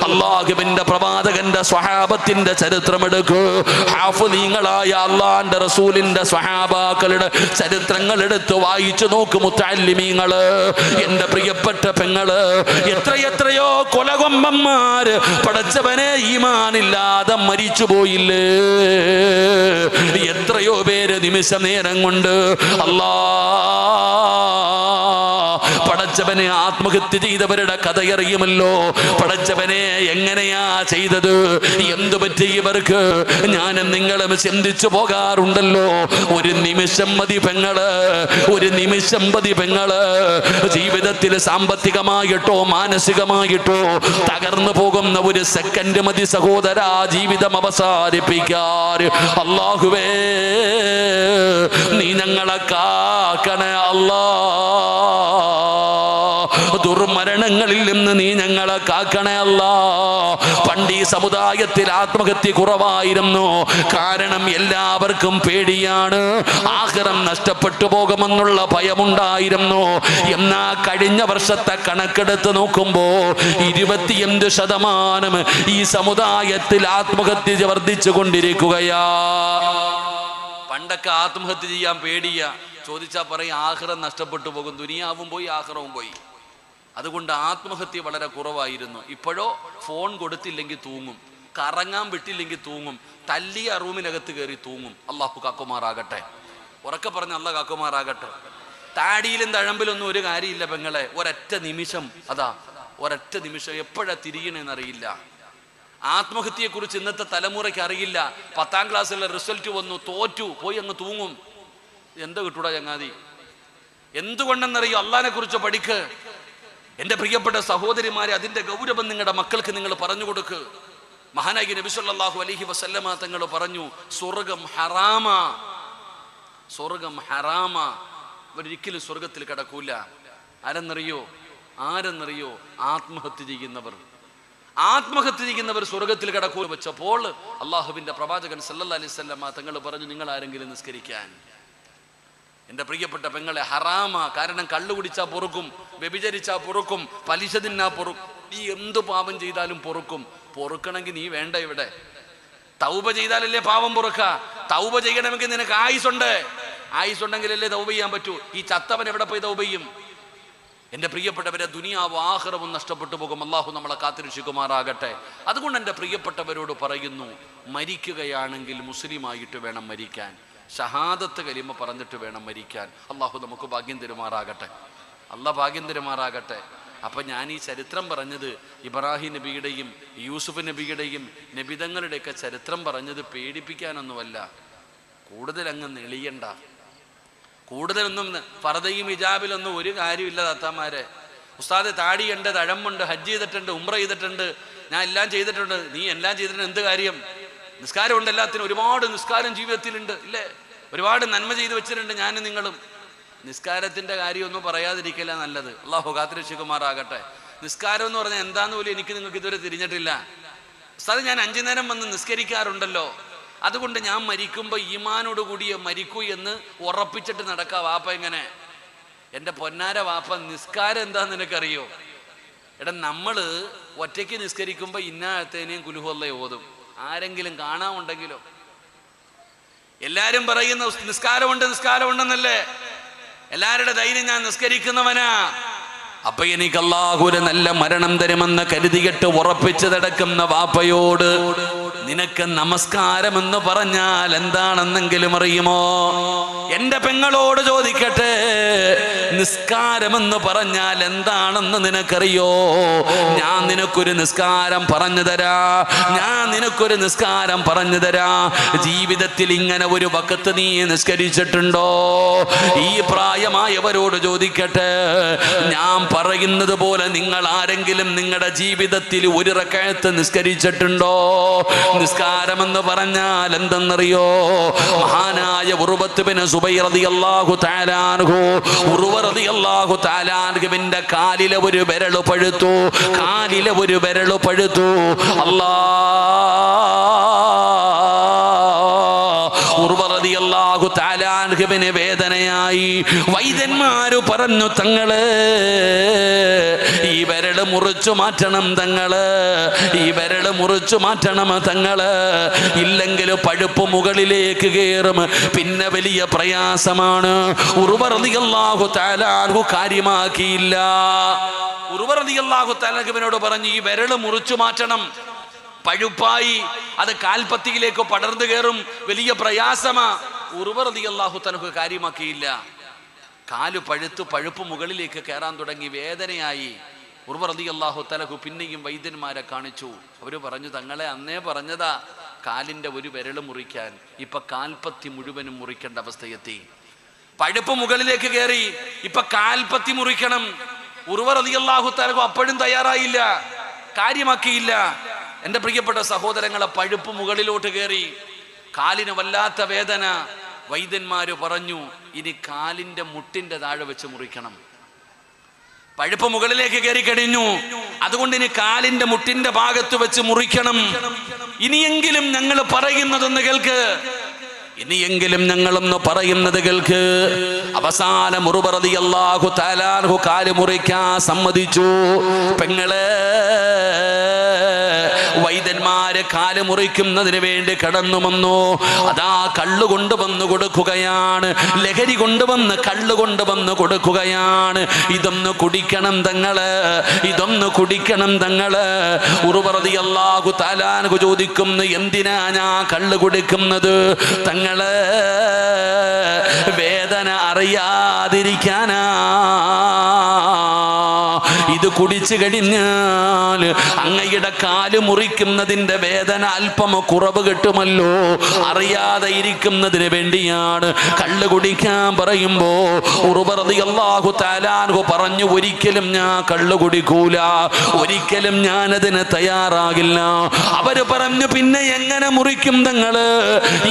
അല്ലാഹുവിന്റെ പ്രവാചകന്റെ സ്വഹാബത്തിന്റെ ചരിത്രമെടുക്ക്, ഹാഫിളീങ്ങളായ അള്ളാന്റെ റസൂലിന്റെ സ്വഹാബാക്കളുടെ ചരിത്രങ്ങൾ എടുത്ത് വായിച്ചു നോക്ക് മുത്തഅല്ലിമീങ്ങള്. എന്റെ പ്രിയപ്പെട്ട പെങ്ങള്, എത്രയെത്രയോ കൊലകൊമ്പന്മാര് പടച്ചവനെ ഈമാനില്ലാതെ മരിച്ചു പോയില്ലേ? എത്രയോ പേര് നിമിഷ നേരം കൊണ്ട് പടച്ചവനെ ആത്മഹത്യ ചെയ്തവരുടെ കഥയറിയുമല്ലോ. പടച്ചവനെ എങ്ങനെയാ ചെയ്തത്? എന്തു പറ്റി ഇവർക്ക്? ഞാനും നിങ്ങളും ചിന്തിച്ചു പോകാറുണ്ടല്ലോ. ഒരു നിമിഷം മതി പെങ്ങള്, ഒരു നിമിഷം മതി പെങ്ങള്. ജീവിതത്തിൽ സാമ്പത്തികമായിട്ടോ മാനസികമായിട്ടോ തകർന്നു പോകുന്ന ഒരു സെക്കൻഡ് മതി സഹോദര ജീവിതം അവസാനിപ്പിക്കാൻ. അല്ലാഹുവേ, നീ ഞങ്ങളെ കാക്കണേ അല്ലാ. ദുർമരണങ്ങളിൽ നിന്ന് നീ ഞങ്ങളെ കാക്കണേ അല്ലാ. പണ്ട് ഈ സമുദായത്തിൽ ആത്മഹത്യ കുറവായിരുന്നു. കാരണം എല്ലാവർക്കും പേടിയാണ്, ആഖിറം നഷ്ടപ്പെട്ടു പോകുമെന്നുള്ള ഭയമുണ്ടായിരുന്നു. എന്നാ കഴിഞ്ഞ വർഷത്തെ കണക്കെടുത്ത് നോക്കുമ്പോ 25% ഈ സമുദായത്തിൽ ആത്മഹത്യ വർദ്ധിച്ചു കൊണ്ടിരിക്കുകയാ. പണ്ടൊക്കെ ആത്മഹത്യ ചെയ്യാൻ പേടിയാ. ചോദിച്ചാ പറയും ആഖിറം നഷ്ടപ്പെട്ടു പോകും, ദുനിയാവും പോയി ആഖിറവും പോയി. അതുകൊണ്ട് ആത്മഹത്യ വളരെ കുറവായിരുന്നു. ഇപ്പോഴോ ഫോൺ കൊടുത്തില്ലെങ്കിൽ തൂങ്ങും, കറങ്ങാൻ വിട്ടില്ലെങ്കിൽ തൂങ്ങും, തല്ലിയ റൂമിനകത്ത് കയറി തൂങ്ങും. അള്ളാഹു കാക്കുമാറാകട്ടെ, ഉറക്കെ പറഞ്ഞ അള്ളാഹ് കാക്കുമാറാകട്ടെ. താടിയിലും തഴമ്പിലൊന്നും ഒരു കാര്യമില്ല പെങ്ങളെ. ഒരൊറ്റ നിമിഷം, അതാ ഒരൊറ്റ നിമിഷം എപ്പോഴാ തിരിയണെന്നറിയില്ല. ആത്മഹത്യയെക്കുറിച്ച് ഇന്നത്തെ തലമുറയ്ക്ക് അറിയില്ല. 10ാം ക്ലാസ്സിലെ റിസൾട്ട് വന്നു, തോറ്റു, പോയി അങ്ങ് തൂങ്ങും. എന്താ കിട്ടൂടാ ചങ്ങാതി? എന്തുകൊണ്ടെന്നറിയോ? അള്ളാഹിനെ കുറിച്ച് പഠിക്ക്. എൻ്റെ പ്രിയപ്പെട്ട സഹോദരിമാരെ, അതിൻ്റെ ഗൗരവം നിങ്ങളുടെ മക്കൾക്ക് നിങ്ങൾ പറഞ്ഞു കൊടുക്ക്. മഹാനായ നബി സല്ലല്ലാഹു അലൈഹി വസല്ലമ തങ്ങൾ പറഞ്ഞു, സ്വർഗം ഹറാമാ, സ്വർഗം ഹറാമാ. ഒരിക്കലും സ്വർഗത്തിൽ കിടക്കൂല. ആരെന്നറിയോ? ആരെന്നറിയോ? ആത്മഹത്യ ചെയ്യുന്നവർ. ആത്മഹത്യ ചെയ്യുന്നവർ സ്വർഗത്തിൽ കിടക്കൂല വെച്ചപ്പോൾ അള്ളാഹുവിൻ്റെ പ്രവാചകൻ സല്ലല്ലാഹു അലൈഹി വസല്ലമ തങ്ങൾ പറഞ്ഞു, നിങ്ങൾ ആരെങ്കിലും നിസ്കരിക്കാൻ. എൻ്റെ പ്രിയപ്പെട്ട പെങ്ങളെ, ഹറാമാ. കാരണം കള്ളു കുടിച്ചാൽ പൊറുക്കും, വ്യഭിചരിച്ചാൽ പൊറുക്കും, പലിശ തിന്നാ പൊറുക്കും. നീ എന്തു പാപം ചെയ്താലും പൊറുക്കും. പൊറുക്കണമെങ്കിൽ നീ വേണ്ട ഇവിടെ. തൗബ ചെയ്താലല്ലേ പാവം പൊറുക്ക. തൗബ ചെയ്യണമെങ്കിൽ നിനക്ക് ആയുസുണ്ട്. ആയുസുണ്ടെങ്കിലല്ലേ തൗബ ചെയ്യാൻ പറ്റൂ. ഈ ചത്തവൻ എവിടെ പോയി തൗബ ചെയ്യും? എൻ്റെ പ്രിയപ്പെട്ടവരെ, ദുനിയാവും ആഖിറവും നഷ്ടപ്പെട്ടു പോകും. അല്ലാഹു നമ്മളെ കാത്തിരക്ഷിക്കുമാറാകട്ടെ. അതുകൊണ്ട് എൻ്റെ പ്രിയപ്പെട്ടവരോട് പറയുന്നു, മരിക്കുകയാണെങ്കിൽ മുസ്ലിമായിട്ട് വേണം മരിക്കാൻ. ഷഹാദത്ത് കലിമ പറഞ്ഞിട്ട് വേണം മരിക്കാൻ. അള്ളാഹു നമുക്ക് ഭാഗ്യം തരുമാറാകട്ടെ. അള്ളാഹ് ഭാഗ്യം തരുമാറാകട്ടെ. അപ്പം ഞാൻ ഈ ചരിത്രം പറഞ്ഞത് ഇബ്രാഹിം നബിയുടെയും യൂസുഫ് നബിയുടെയും നബിതങ്ങളുടെയൊക്കെ ചരിത്രം പറഞ്ഞത് പേടിപ്പിക്കാനൊന്നുമല്ല. കൂടുതൽ അങ്ങ് നെളിയണ്ട. കൂടുതലൊന്നും ഫർദയും ഹിജാബിലൊന്നും ഒരു കാര്യമില്ല താത്താമാരെ. ഉസ്താദ് താടിയുണ്ട്, തഴമ്പുണ്ട്, ഹജ്ജ് ചെയ്തിട്ടുണ്ട്, ഉംറ ചെയ്തിട്ടുണ്ട്, ഞാൻ എല്ലാം ചെയ്തിട്ടുണ്ട്. നീ എല്ലാം ചെയ്തിട്ടുണ്ട്, എന്ത് കാര്യം? നിസ്കാരമുണ്ട്, എല്ലാത്തിനും ഒരുപാട് നിസ്കാരം ജീവിതത്തിലുണ്ട് ഇല്ലേ? ഒരുപാട് നന്മ ചെയ്ത് വെച്ചിട്ടുണ്ട് ഞാനും നിങ്ങളും. നിസ്കാരത്തിൻ്റെ കാര്യമൊന്നും പറയാതിരിക്കില്ല നല്ലത്. അള്ളാഹു കാത്തിരക്ഷിക്കുമാറാകട്ടെ. നിസ്കാരം എന്ന് പറഞ്ഞാൽ എന്താന്ന് പോലും എനിക്ക് നിങ്ങൾക്ക് ഇതുവരെ തിരിഞ്ഞിട്ടില്ല. ഉസ്താദ് ഞാൻ 5 നേരം വന്ന് നിസ്കരിക്കാറുണ്ടല്ലോ, അതുകൊണ്ട് ഞാൻ മരിക്കുമ്പോൾ ഈമാനോട് കൂടിയ മരിക്കൂ എന്ന് ഉറപ്പിച്ചിട്ട് നടക്കുക. വാപ്പ എങ്ങനെ? എൻ്റെ പൊന്നാര വാപ്പ, നിസ്കാരം എന്താന്ന് നിനക്കറിയോ? എടാ, നമ്മൾ ഒറ്റയ്ക്ക് നിസ്കരിക്കുമ്പോൾ ഇന്നാഴത്തേനെയും കുലുഹുവല്ല ഓതും. ആരെങ്കിലും കാണാമുണ്ടെങ്കിലോ? എല്ലാവരും പറയുന്ന നിസ്കാരമുണ്ട് നിസ്കാരമുണ്ടെന്നല്ലേ? എല്ലാവരുടെ ധൈര്യം ഞാൻ നിസ്കരിക്കുന്നവനാ. അപ്പൊ എനിക്ക് അല്ലാഹുവിന് നല്ല മരണം തരുമെന്ന് കരുതിയിട്ട് ഉറപ്പിച്ചു നടക്കുന്ന വാപ്പയോട് നിനക്ക് നമസ്കാരം എന്ന് പറഞ്ഞാൽ എന്താണെന്നെങ്കിലും അറിയുമോ? എന്റെ പെങ്ങളോട് ചോദിക്കട്ടെ, നിസ്കാരമെന്ന് പറഞ്ഞാൽ എന്താണെന്ന് നിനക്കറിയോ? ഞാൻ നിനക്കൊരു നിസ്കാരം പറഞ്ഞു തരാ, ഞാൻ നിനക്കൊരു നിസ്കാരം പറഞ്ഞു തരാ. ജീവിതത്തിൽ ഇങ്ങനെ ഒരു വഖത്ത് നീ നിസ്കരിച്ചിട്ടുണ്ടോ? ഈ പ്രായമായവരോട് ചോദിക്കട്ടെ, ഞാൻ പറയുന്നത് പോലെ നിങ്ങൾ ആരെങ്കിലും നിങ്ങളുടെ ജീവിതത്തിൽ ഒരു റക്അത്ത് നിസ്കരിച്ചിട്ടുണ്ടോ? നിസ്കാരമെന്ന് പറഞ്ഞാൽ എന്തെന്നറിയോ? മഹാനായ ഉർവത്ത് ബിൻ സുബൈർ റളിയല്ലാഹു തആല അൻഹു, ഉർവ റളിയല്ലാഹു തആല അൻഹുവിന്റെ കാലിലെ ഒരു വിരൽ പഴുത്തു, കാലിലെ ഒരു വിരൽ പഴുത്തു. ഉർവ റളിയല്ലാഹു തആല അൻഹുവിന് വേദനയായി. വൈദ്യന്മാര് പറഞ്ഞു, തങ്ങള് ഈ വിരൽ മുറിച്ചു മാറ്റണം തങ്ങള്, ഈ വിരൽ മുറിച്ചു മാറ്റണം തങ്ങള്, ഇല്ലെങ്കിൽ പഴുപ്പ് മുകളിലേക്ക് കയറും, പിന്നെ വലിയ പ്രയാസമാണ്. ഉർവ റളിയല്ലാഹു തആല അൻഹു കാര്യമാക്കിയില്ല. ഉർവ റളിയല്ലാഹു തആല അൻഹുവിനോട് പറഞ്ഞു, ഈ വിരൽ മുറിച്ചു മാറ്റണം, പഴുപ്പായി അത് കാൽപ്പത്തിയിലേക്ക് പടർന്നു കയറും, വലിയ പ്രയാസമാ. ഉർവ റളിയല്ലാഹു തആല അൻഹു കാര്യമാക്കിയില്ല. കാല് പഴുത്ത് പഴുപ്പ് മുകളിലേക്ക് കയറാൻ തുടങ്ങി, വേദനയായി. ഉർവ റളിയല്ലാഹു തആല അൻഹു പിന്നെയും വൈദ്യന്മാരെ കാണിച്ചു. അവര് പറഞ്ഞു, തങ്ങളെ അന്നേ പറഞ്ഞതാ കാലിന്റെ ഒരു വിരൽ മുറിക്കാൻ, ഇപ്പൊ കാൽപ്പത്തി മുഴുവനും മുറിക്കേണ്ട അവസ്ഥയെത്തി. പഴുപ്പ് മുകളിലേക്ക് കയറി, ഇപ്പൊ കാൽപ്പത്തി മുറിക്കണം. ഉർവ റളിയല്ലാഹു തആല അൻഹു അപ്പോഴും തയ്യാറായില്ല, കാര്യമാക്കിയില്ല. എൻ്റെ പ്രിയപ്പെട്ട സഹോദരങ്ങളെ, പഴുപ്പ് മുകളിലോട്ട് കയറി, കാലിന് വല്ലാത്ത വേദന. വൈദ്യന്മാര് പറഞ്ഞു, ഇനി കാലിന്റെ മുട്ടിന്റെ താഴെ വെച്ച് മുറിക്കണം. പഴുപ്പ് മുകളിലേക്ക് കയറി കഴിഞ്ഞു, അതുകൊണ്ട് ഇനി കാലിന്റെ മുട്ടിന്റെ ഭാഗത്ത് വെച്ച് മുറിക്കണം. ഇനിയെങ്കിലും ഞങ്ങൾ പറയുന്നതൊന്ന് കേൾക്ക്, ഇനിയെങ്കിലും ഞങ്ങളൊന്ന് പറയുന്നത് കേൾക്ക്. അവസാനം ഉർവ റളിയല്ലാഹു തആല അൻഹു കാല് മുറിക്കാൻ സമ്മതിച്ചു. പെങ്ങളെ, വൈദ്യന്മാര് കാല് മുറിക്കുന്നതിന് വേണ്ടി കടന്നു വന്നു. അതാ കള്ളു കൊണ്ടുവന്ന് കൊടുക്കുകയാണ്, ലഹരി കൊണ്ടുവന്ന് കള്ളു കൊണ്ടുവന്ന് കൊടുക്കുകയാണ്. ഇതൊന്ന് കുടിക്കണം തങ്ങള്, ഇതൊന്ന് കുടിക്കണം തങ്ങള്. ഉർവ റളിയല്ലാഹു തആല അൻഹു ചോദിക്കുന്നു, എന്തിനാ ഞാൻ കള്ളു കുടിക്കുന്നത്? തങ്ങള് വേദന അറിയാതിരിക്കാനാ. ഇത് കുടിച്ചു കഴിഞ്ഞാൽ അങ്ങയുടെ കാല് മുറിക്കുന്നതിന്റെ വേദന അല്പം കുറവ് കിട്ടുമല്ലോ, അറിയാതെ ഇരിക്കുന്നതിന് വേണ്ടിയാണ് കള്ള് കുടിക്കാൻ പറയുമ്പോ ഉർവ റളിയല്ലാഹു തആല അൻഹു പറഞ്ഞു, ഒരിക്കലും ഞാൻ കള്ള് കുടിക്കൂല, ഒരിക്കലും ഞാൻ അതിന് തയ്യാറാകില്ല. അവര് പറഞ്ഞു, പിന്നെ എങ്ങനെ മുറിക്കും തങ്ങള്?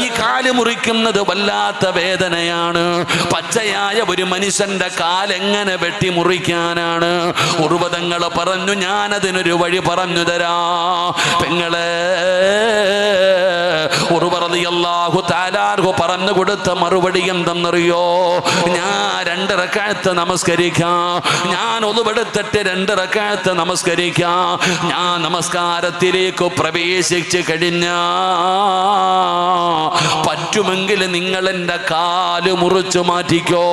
ഈ കാല് മുറിക്കുന്നത് വല്ലാത്ത വേദനയാണ്. പച്ചയായ ഒരു മനുഷ്യന്റെ കാലെങ്ങനെ വെട്ടി മുറിക്കാനാണ്? ഉർവതങ്ങള് പറഞ്ഞു, ഞാനതിനൊരു വഴി പറഞ്ഞു തരാ. പെങ്ങളെ, ഉർവ റളിയല്ലാഹു തആല അൻഹു പറഞ്ഞു കൊടുത്ത മറുപടി എന്തെന്നറിയോ? ഞാൻ 2 റക്അത്ത് നമസ്കരിക്കാം, ഞാൻ ഒളുവെടുത്തിട്ട് 2 റക്അത്ത് നമസ്കരിക്കാം. ഞാൻ നമസ്കാരത്തിലേക്ക് പ്രവേശിച്ചു കഴിഞ്ഞാ പറ്റുമെങ്കിൽ നിങ്ങൾ എൻ്റെ കാല് മുറിച്ചു മാറ്റിക്കോ.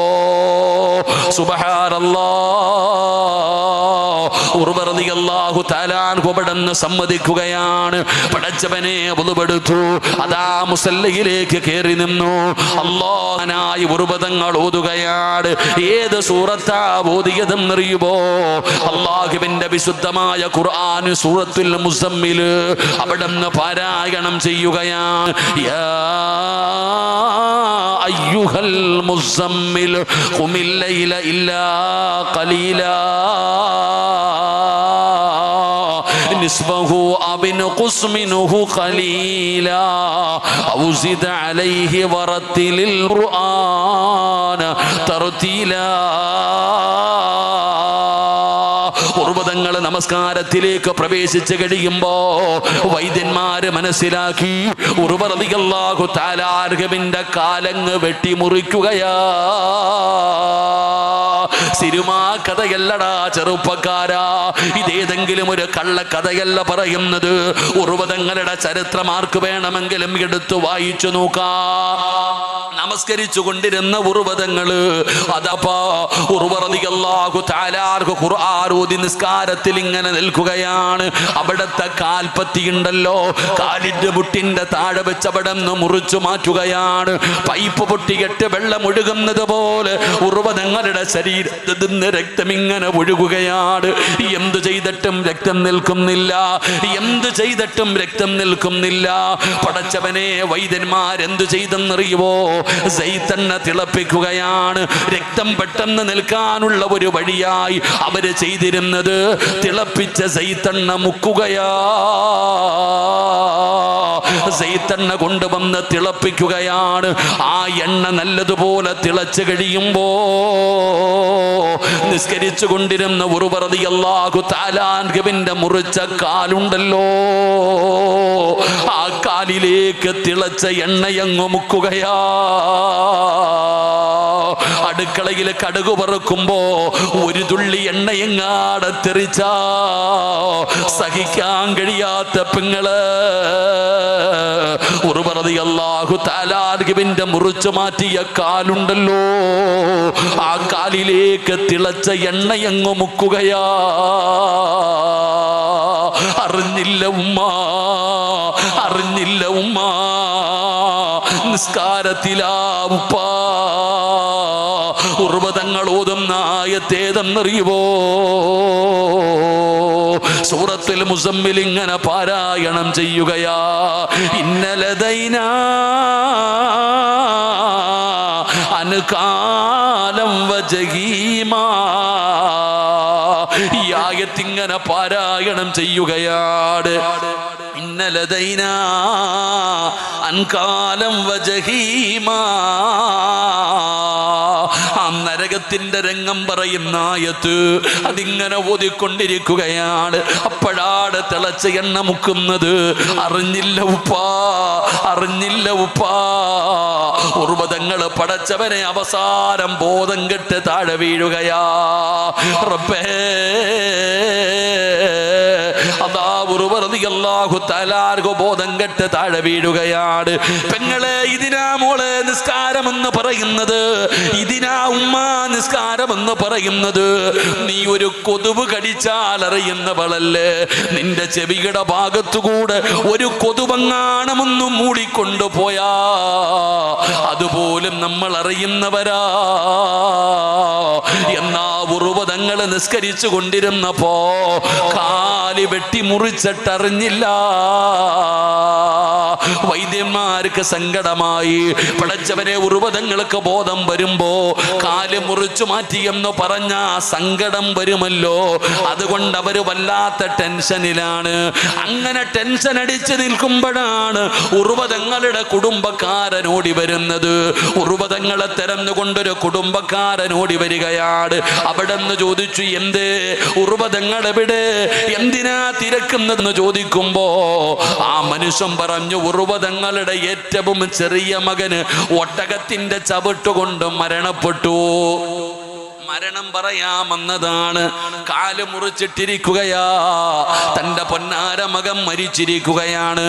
സുബ്ഹാനല്ലാഹ്. ഉർവ റളിയല്ലാഹു തആല അൻഹു അവിടുന്ന് സമ്മതിക്കുകയാണ്. പടച്ചവനെ ഒളുവെടുത്തു, അതാ മുസല്ലയിലേക്ക് കയറി നിന്നു. അല്ലാഹുനായി ഉർവതങ്ങൾ ഓതുകയാണ്. ഏത് സൂറത്താ ഓതിയതെന്നറിയുമോ? അല്ലാഹുവിന്റെ വിശുദ്ധമായ ഖുർആൻ സൂറത്തുൽ മുസമ്മിൽ അവിടുന്ന് പാരായണം ചെയ്യുകയാണ്. യാ അയ്യുഹൽ മുസമ്മിൽ ഖുമിൽ ലൈല ഇല്ലാ ഖലീലാ نصفه أو انقص منه قليلا أو زد عليه ورتل القرآن ترتيلا. ഉർവദങ്ങൾ നമസ്കാരത്തിലേക്ക് പ്രവേശിച്ചു കഴിയുമ്പോ വൈദ്യന്മാര് മനസ്സിലാക്കി ഉർവ റളിയല്ലാഹു തആല അൻഹുവിന്റെ കാലങ്ങ് വെട്ടിമുറിക്കുകയാ. സിനിമാ കഥയല്ലടാ ചെറുപ്പക്കാരാ, ഇതേതെങ്കിലും ഒരു കള്ളക്കഥയല്ല പറയുന്നത്. ഉർവദങ്ങളുടെ ചരിത്രം ആർക്ക് വേണമെങ്കിലും എടുത്തു വായിച്ചു നോക്കാം. നമസ്കരിച്ചു കൊണ്ടിരുന്ന ഉർവദങ്ങള് അതപ്പോ ഉർവ റളിയല്ലാഹു തആല ഖുർആൻ ഓതി നിസ്കാരത്തിൽ ഇങ്ങനെ നിൽക്കുകയാണ്. അവിടത്തെ കാൽപ്പത്തി ഉണ്ടല്ലോ, കാലിന്റെ മുട്ടിന്റെ താഴെ വെച്ച് അവിടെ നിന്ന് മുറിച്ചു മാറ്റുകയാണ്. പൈപ്പ് പൊട്ടിയിട്ട് വെള്ളം ഒഴുകുന്നത് പോലെ ഉർവദങ്ങളുടെ ശരീരത്തിൽ നിന്ന് രക്തം ഇങ്ങനെ ഒഴുകുകയാണ്. എന്തു ചെയ്തിട്ടും രക്തം നിൽക്കുന്നില്ല, എന്തു ചെയ്തിട്ടും രക്തം നിൽക്കുന്നില്ല. പടച്ചവനെ, വൈദ്യന്മാരെന്തു ചെയ്തെന്നറിയുവോ? സൈത്തെണ്ണ തിളപ്പിക്കുകയാണ്. രക്തം പെട്ടെന്ന് നിൽക്കാനുള്ള ഒരു വഴിയായി അവര് ചെയ്തിരുന്നത് തിളപ്പിച്ച സൈത്തെണ്ണ മുക്കുകയാ. സൈത്തെണ്ണ കൊണ്ടുവന്ന് തിളപ്പിക്കുകയാണ്. ആ എണ്ണ നല്ലതുപോലെ തിളച്ചു കഴിയുമ്പോ നിസ്കരിച്ചു കൊണ്ടിരുന്ന ഉർവ റളിയല്ലാഹു തആല അൻഹുവിന്റെ മുറിച്ച കാലുണ്ടല്ലോ, ആ കാലിലേക്ക് തിളച്ച എണ്ണയങ്ങ് മുക്കുകയാ. അടുക്കളയിൽ കടുക് പറക്കുമ്പോ ഒരു തുള്ളി എണ്ണയെങ്ങാടെ തെറിച്ച സഹിക്കാൻ കഴിയാത്ത പെങ്ങള് ഉർവ റളിയല്ലാഹു തആല അൻഹുവിന്റെ മുറിച്ചു മാറ്റിയ കാലുണ്ടല്ലോ, ആ കാലിലേക്ക് തിളച്ച എണ്ണയങ്ങ് മുക്കുകയാ. അറിഞ്ഞില്ല ഉമ്മ, അറിഞ്ഞില്ല ഉമ്മ. നിസ്കാരത്തിലാ ഉപ്പ ഉർവദങ്ങൾ ഓതുന്ന ആയത്തേതെന്നറിയുവോ? സൂറത്തുൽ മുസമ്മിൽ ഇങ്ങനെ പാരായണം ചെയ്യുകയാ. ഇന്നലദൈനാ അൻകാലം വജഹീമാ. ഈ ആയത്തിങ്ങനെ പാരായണം ചെയ്യുകയാണ്. ഇന്നലദൈനാ അൻകാലം വജഹീമാ. ആ നരകത്തിന്റെ രംഗം പറയുന്ന ആയത്ത് അതിങ്ങനെ ഓതിക്കൊണ്ടിരിക്കുകയാണ്. അപ്പോഴാണ് തിളച്ച എണ്ണ മുക്കുന്നത്. അറിഞ്ഞില്ല ഉപ്പാ, അറിഞ്ഞില്ല ഉപ്പാ. ഉർവദങ്ങൾ പടച്ചവനെ അവസാനം ബോധം കെട്ട് താഴെ വീഴുകയാ. റബ്ബേ, അതാ ഉർവ റളിയല്ലാഹു തആല ബോധം കെട്ട് താഴെ വീഴുകയാണ്. പെങ്ങളെ, ഇതിനാ മോളെ നിസ്കാരം എന്ന് പറയുന്നത്, ഇതിനാ ഉമ്മ നിസ്കാരം എന്ന് പറയുന്നത്. നീ ഒരു കൊതുവ് കടിച്ചാൽ അറിയുന്നവളല്ലേ? നിന്റെ ചെവിയുടെ ഭാഗത്തുകൂടെ ഒരു കൊതുവങ്ങാണമൊന്ന് മൂടിക്കൊണ്ടുപോയാ അതുപോലും നമ്മൾ അറിയുന്നവരാ. എന്നാ ഉർവദങ്ങൾ നിസ്കരിച്ചു കൊണ്ടിരുന്നപ്പോ കാലി വെട്ടി മുറിച്ചിട്ടറിഞ്ഞില്ല. വൈദ്യന്മാർക്ക് സങ്കടമായി. പടച്ചവനെ, ഉർവദങ്ങൾക്ക് ബോധം വരുമ്പോ കാല് മുറിച്ചു മാറ്റിയെന്ന് പറഞ്ഞ സങ്കടം വരുമല്ലോ. അതുകൊണ്ട് അവര് വല്ലാത്ത ടെൻഷനിലാണ്. അങ്ങനെ ടെൻഷൻ അടിച്ചു നിൽക്കുമ്പോഴാണ് ഉർവദങ്ങളുടെ കുടുംബക്കാരനോടി വരുന്നത്. ഉർവദങ്ങളെ തെരഞ്ഞുകൊണ്ടൊരു കുടുംബക്കാരനോടി വരികയാണ്. അവിടെ നിന്ന് ചോദിച്ചു, എന്തേ ഉർവദങ്ങൾ എവിടെ, എന്തിനാ തിരക്കുന്നതെന്ന് ചോദിക്കുമ്പോ ആ മനുഷ്യൻ പറഞ്ഞു, ഉർവദങ്ങളുടെ ഏറ്റവും ചെറിയ മകന് ഒട്ടകത്തിന്റെ ചവിട്ടുകൊണ്ട് മരണപ്പെട്ടു. മരണം പറയാമെന്നതാണ്. കാല് മുറിച്ചിട്ടിരിക്കുകയാ. തന്റെ പൊന്നാര മകൻ മരിച്ചിരിക്കുകയാണ്.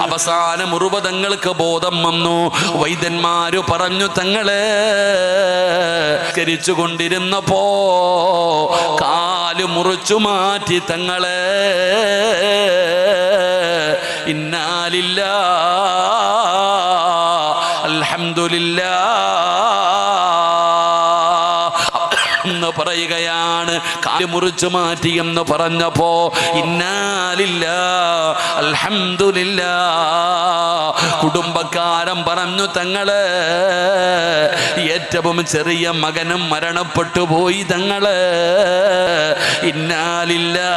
അവസാനം ഉർവദങ്ങൾക്ക് ബോധം വന്നു. വൈദ്യന്മാര് പറഞ്ഞു, തങ്ങളെ കരിച്ചു കൊണ്ടിരുന്നപ്പോ കാല് മുറിച്ചു മാറ്റി തങ്ങളെ. ഇന്നാലില്ലാഹ് അൽഹംദുലില്ലാഹ് എന്ന് പറയുകയാണ്. കാല് മുറിച്ചു മാറ്റി എന്ന് പറഞ്ഞപ്പോ ഇന്നാലില്ലാഹ് അൽഹംദുലില്ലാഹ് കുടുംബക്കാരൻ പറഞ്ഞു, തങ്ങള് ഏറ്റവും ചെറിയ മകനും മരണപ്പെട്ടു പോയി തങ്ങള്. ഇന്നാലില്ലാ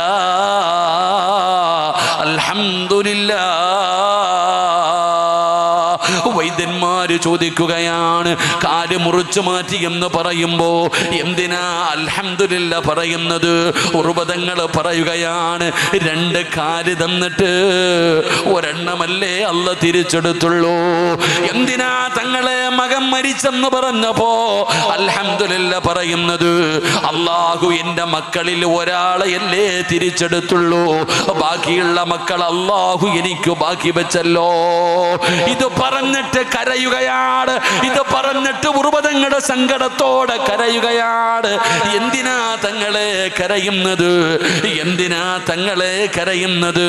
അൽഹംദുലില്ലാ. വൈദ്യന്മാര് ചോദിക്കുകയാണ്, കാല് മുറിച്ചു മാറ്റി എന്ന് പറയുമ്പോ എന്തിനാ അൽഹംദുലില്ലാ പറയുന്നത്? ഉർവതങ്ങൾ പറയുകയാണ്, 2 കാല് തന്നിട്ട് ഒരെണ്ണമല്ലേ അല്ല തിരിച്ചെടുത്തുള്ളൂ. എന്തിനാ തങ്ങളെ മകൻ മരിച്ചെന്ന് പറഞ്ഞപ്പോ അൽഹംദുലില്ലാ പറയുന്നത്? അല്ലാഹു എന്റെ മക്കളിൽ ഒരാളെയല്ലേ തിരിച്ചെടുത്തുള്ളൂ, ബാക്കിയുള്ള മക്കൾ അല്ലാഹു എനിക്ക് ബാക്കി വെച്ചല്ലോ. ഇത് പറഞ്ഞിട്ട് കരയുകയാണ്. ഇത് പറഞ്ഞിട്ട് ഉർവതങ്ങളുടെ സങ്കടത്തോടെ കരയുകയാണ്. എന്തിനാ തങ്ങളെ കരയുന്നത്? എന്തിനാ തങ്ങളെ കരയുന്നത്?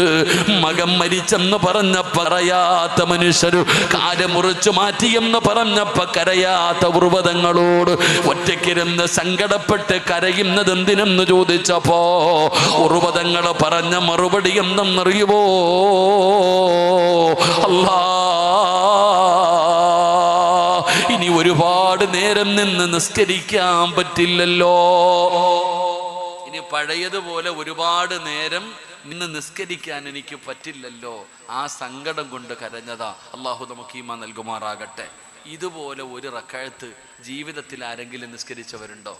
മകൻ മരിച്ചെന്ന് പറഞ്ഞപ്പോ കരയാത്ത മനുഷ്യരു, കാല് മുറിച്ചു മാറ്റിയെന്ന് പറഞ്ഞപ്പോ കരയാത്ത ഉർവതങ്ങളോട് ഒറ്റയ്ക്കിരുന്ന് സങ്കടപ്പെട്ട് കരയുന്നത് എന്തിനെന്ന് ചോദിച്ചപ്പോ ഉർവതങ്ങൾ പറഞ്ഞ മറുപടി എന്തെന്നറിയുമോ? അല്ലാ, ഇനി ഒരുപാട് നേരം നിന്ന് നിസ്കരിക്കാൻ പറ്റില്ലല്ലോ. ഇനി പഴയതുപോലെ ഒരുപാട് നേരം നിന്ന് നിസ്കരിക്കാൻ എനിക്ക് പറ്റില്ലല്ലോ. ആ സങ്കടം കൊണ്ട് കരഞ്ഞതാ. അള്ളാഹു നമുക്ക് ഈമാൻ നൽകുമാറാകട്ടെ. ഇതുപോലെ ഒരു റക്അത്ത് ജീവിതത്തിൽ ആരെങ്കിലും നിസ്കരിച്ചവരുണ്ടോ?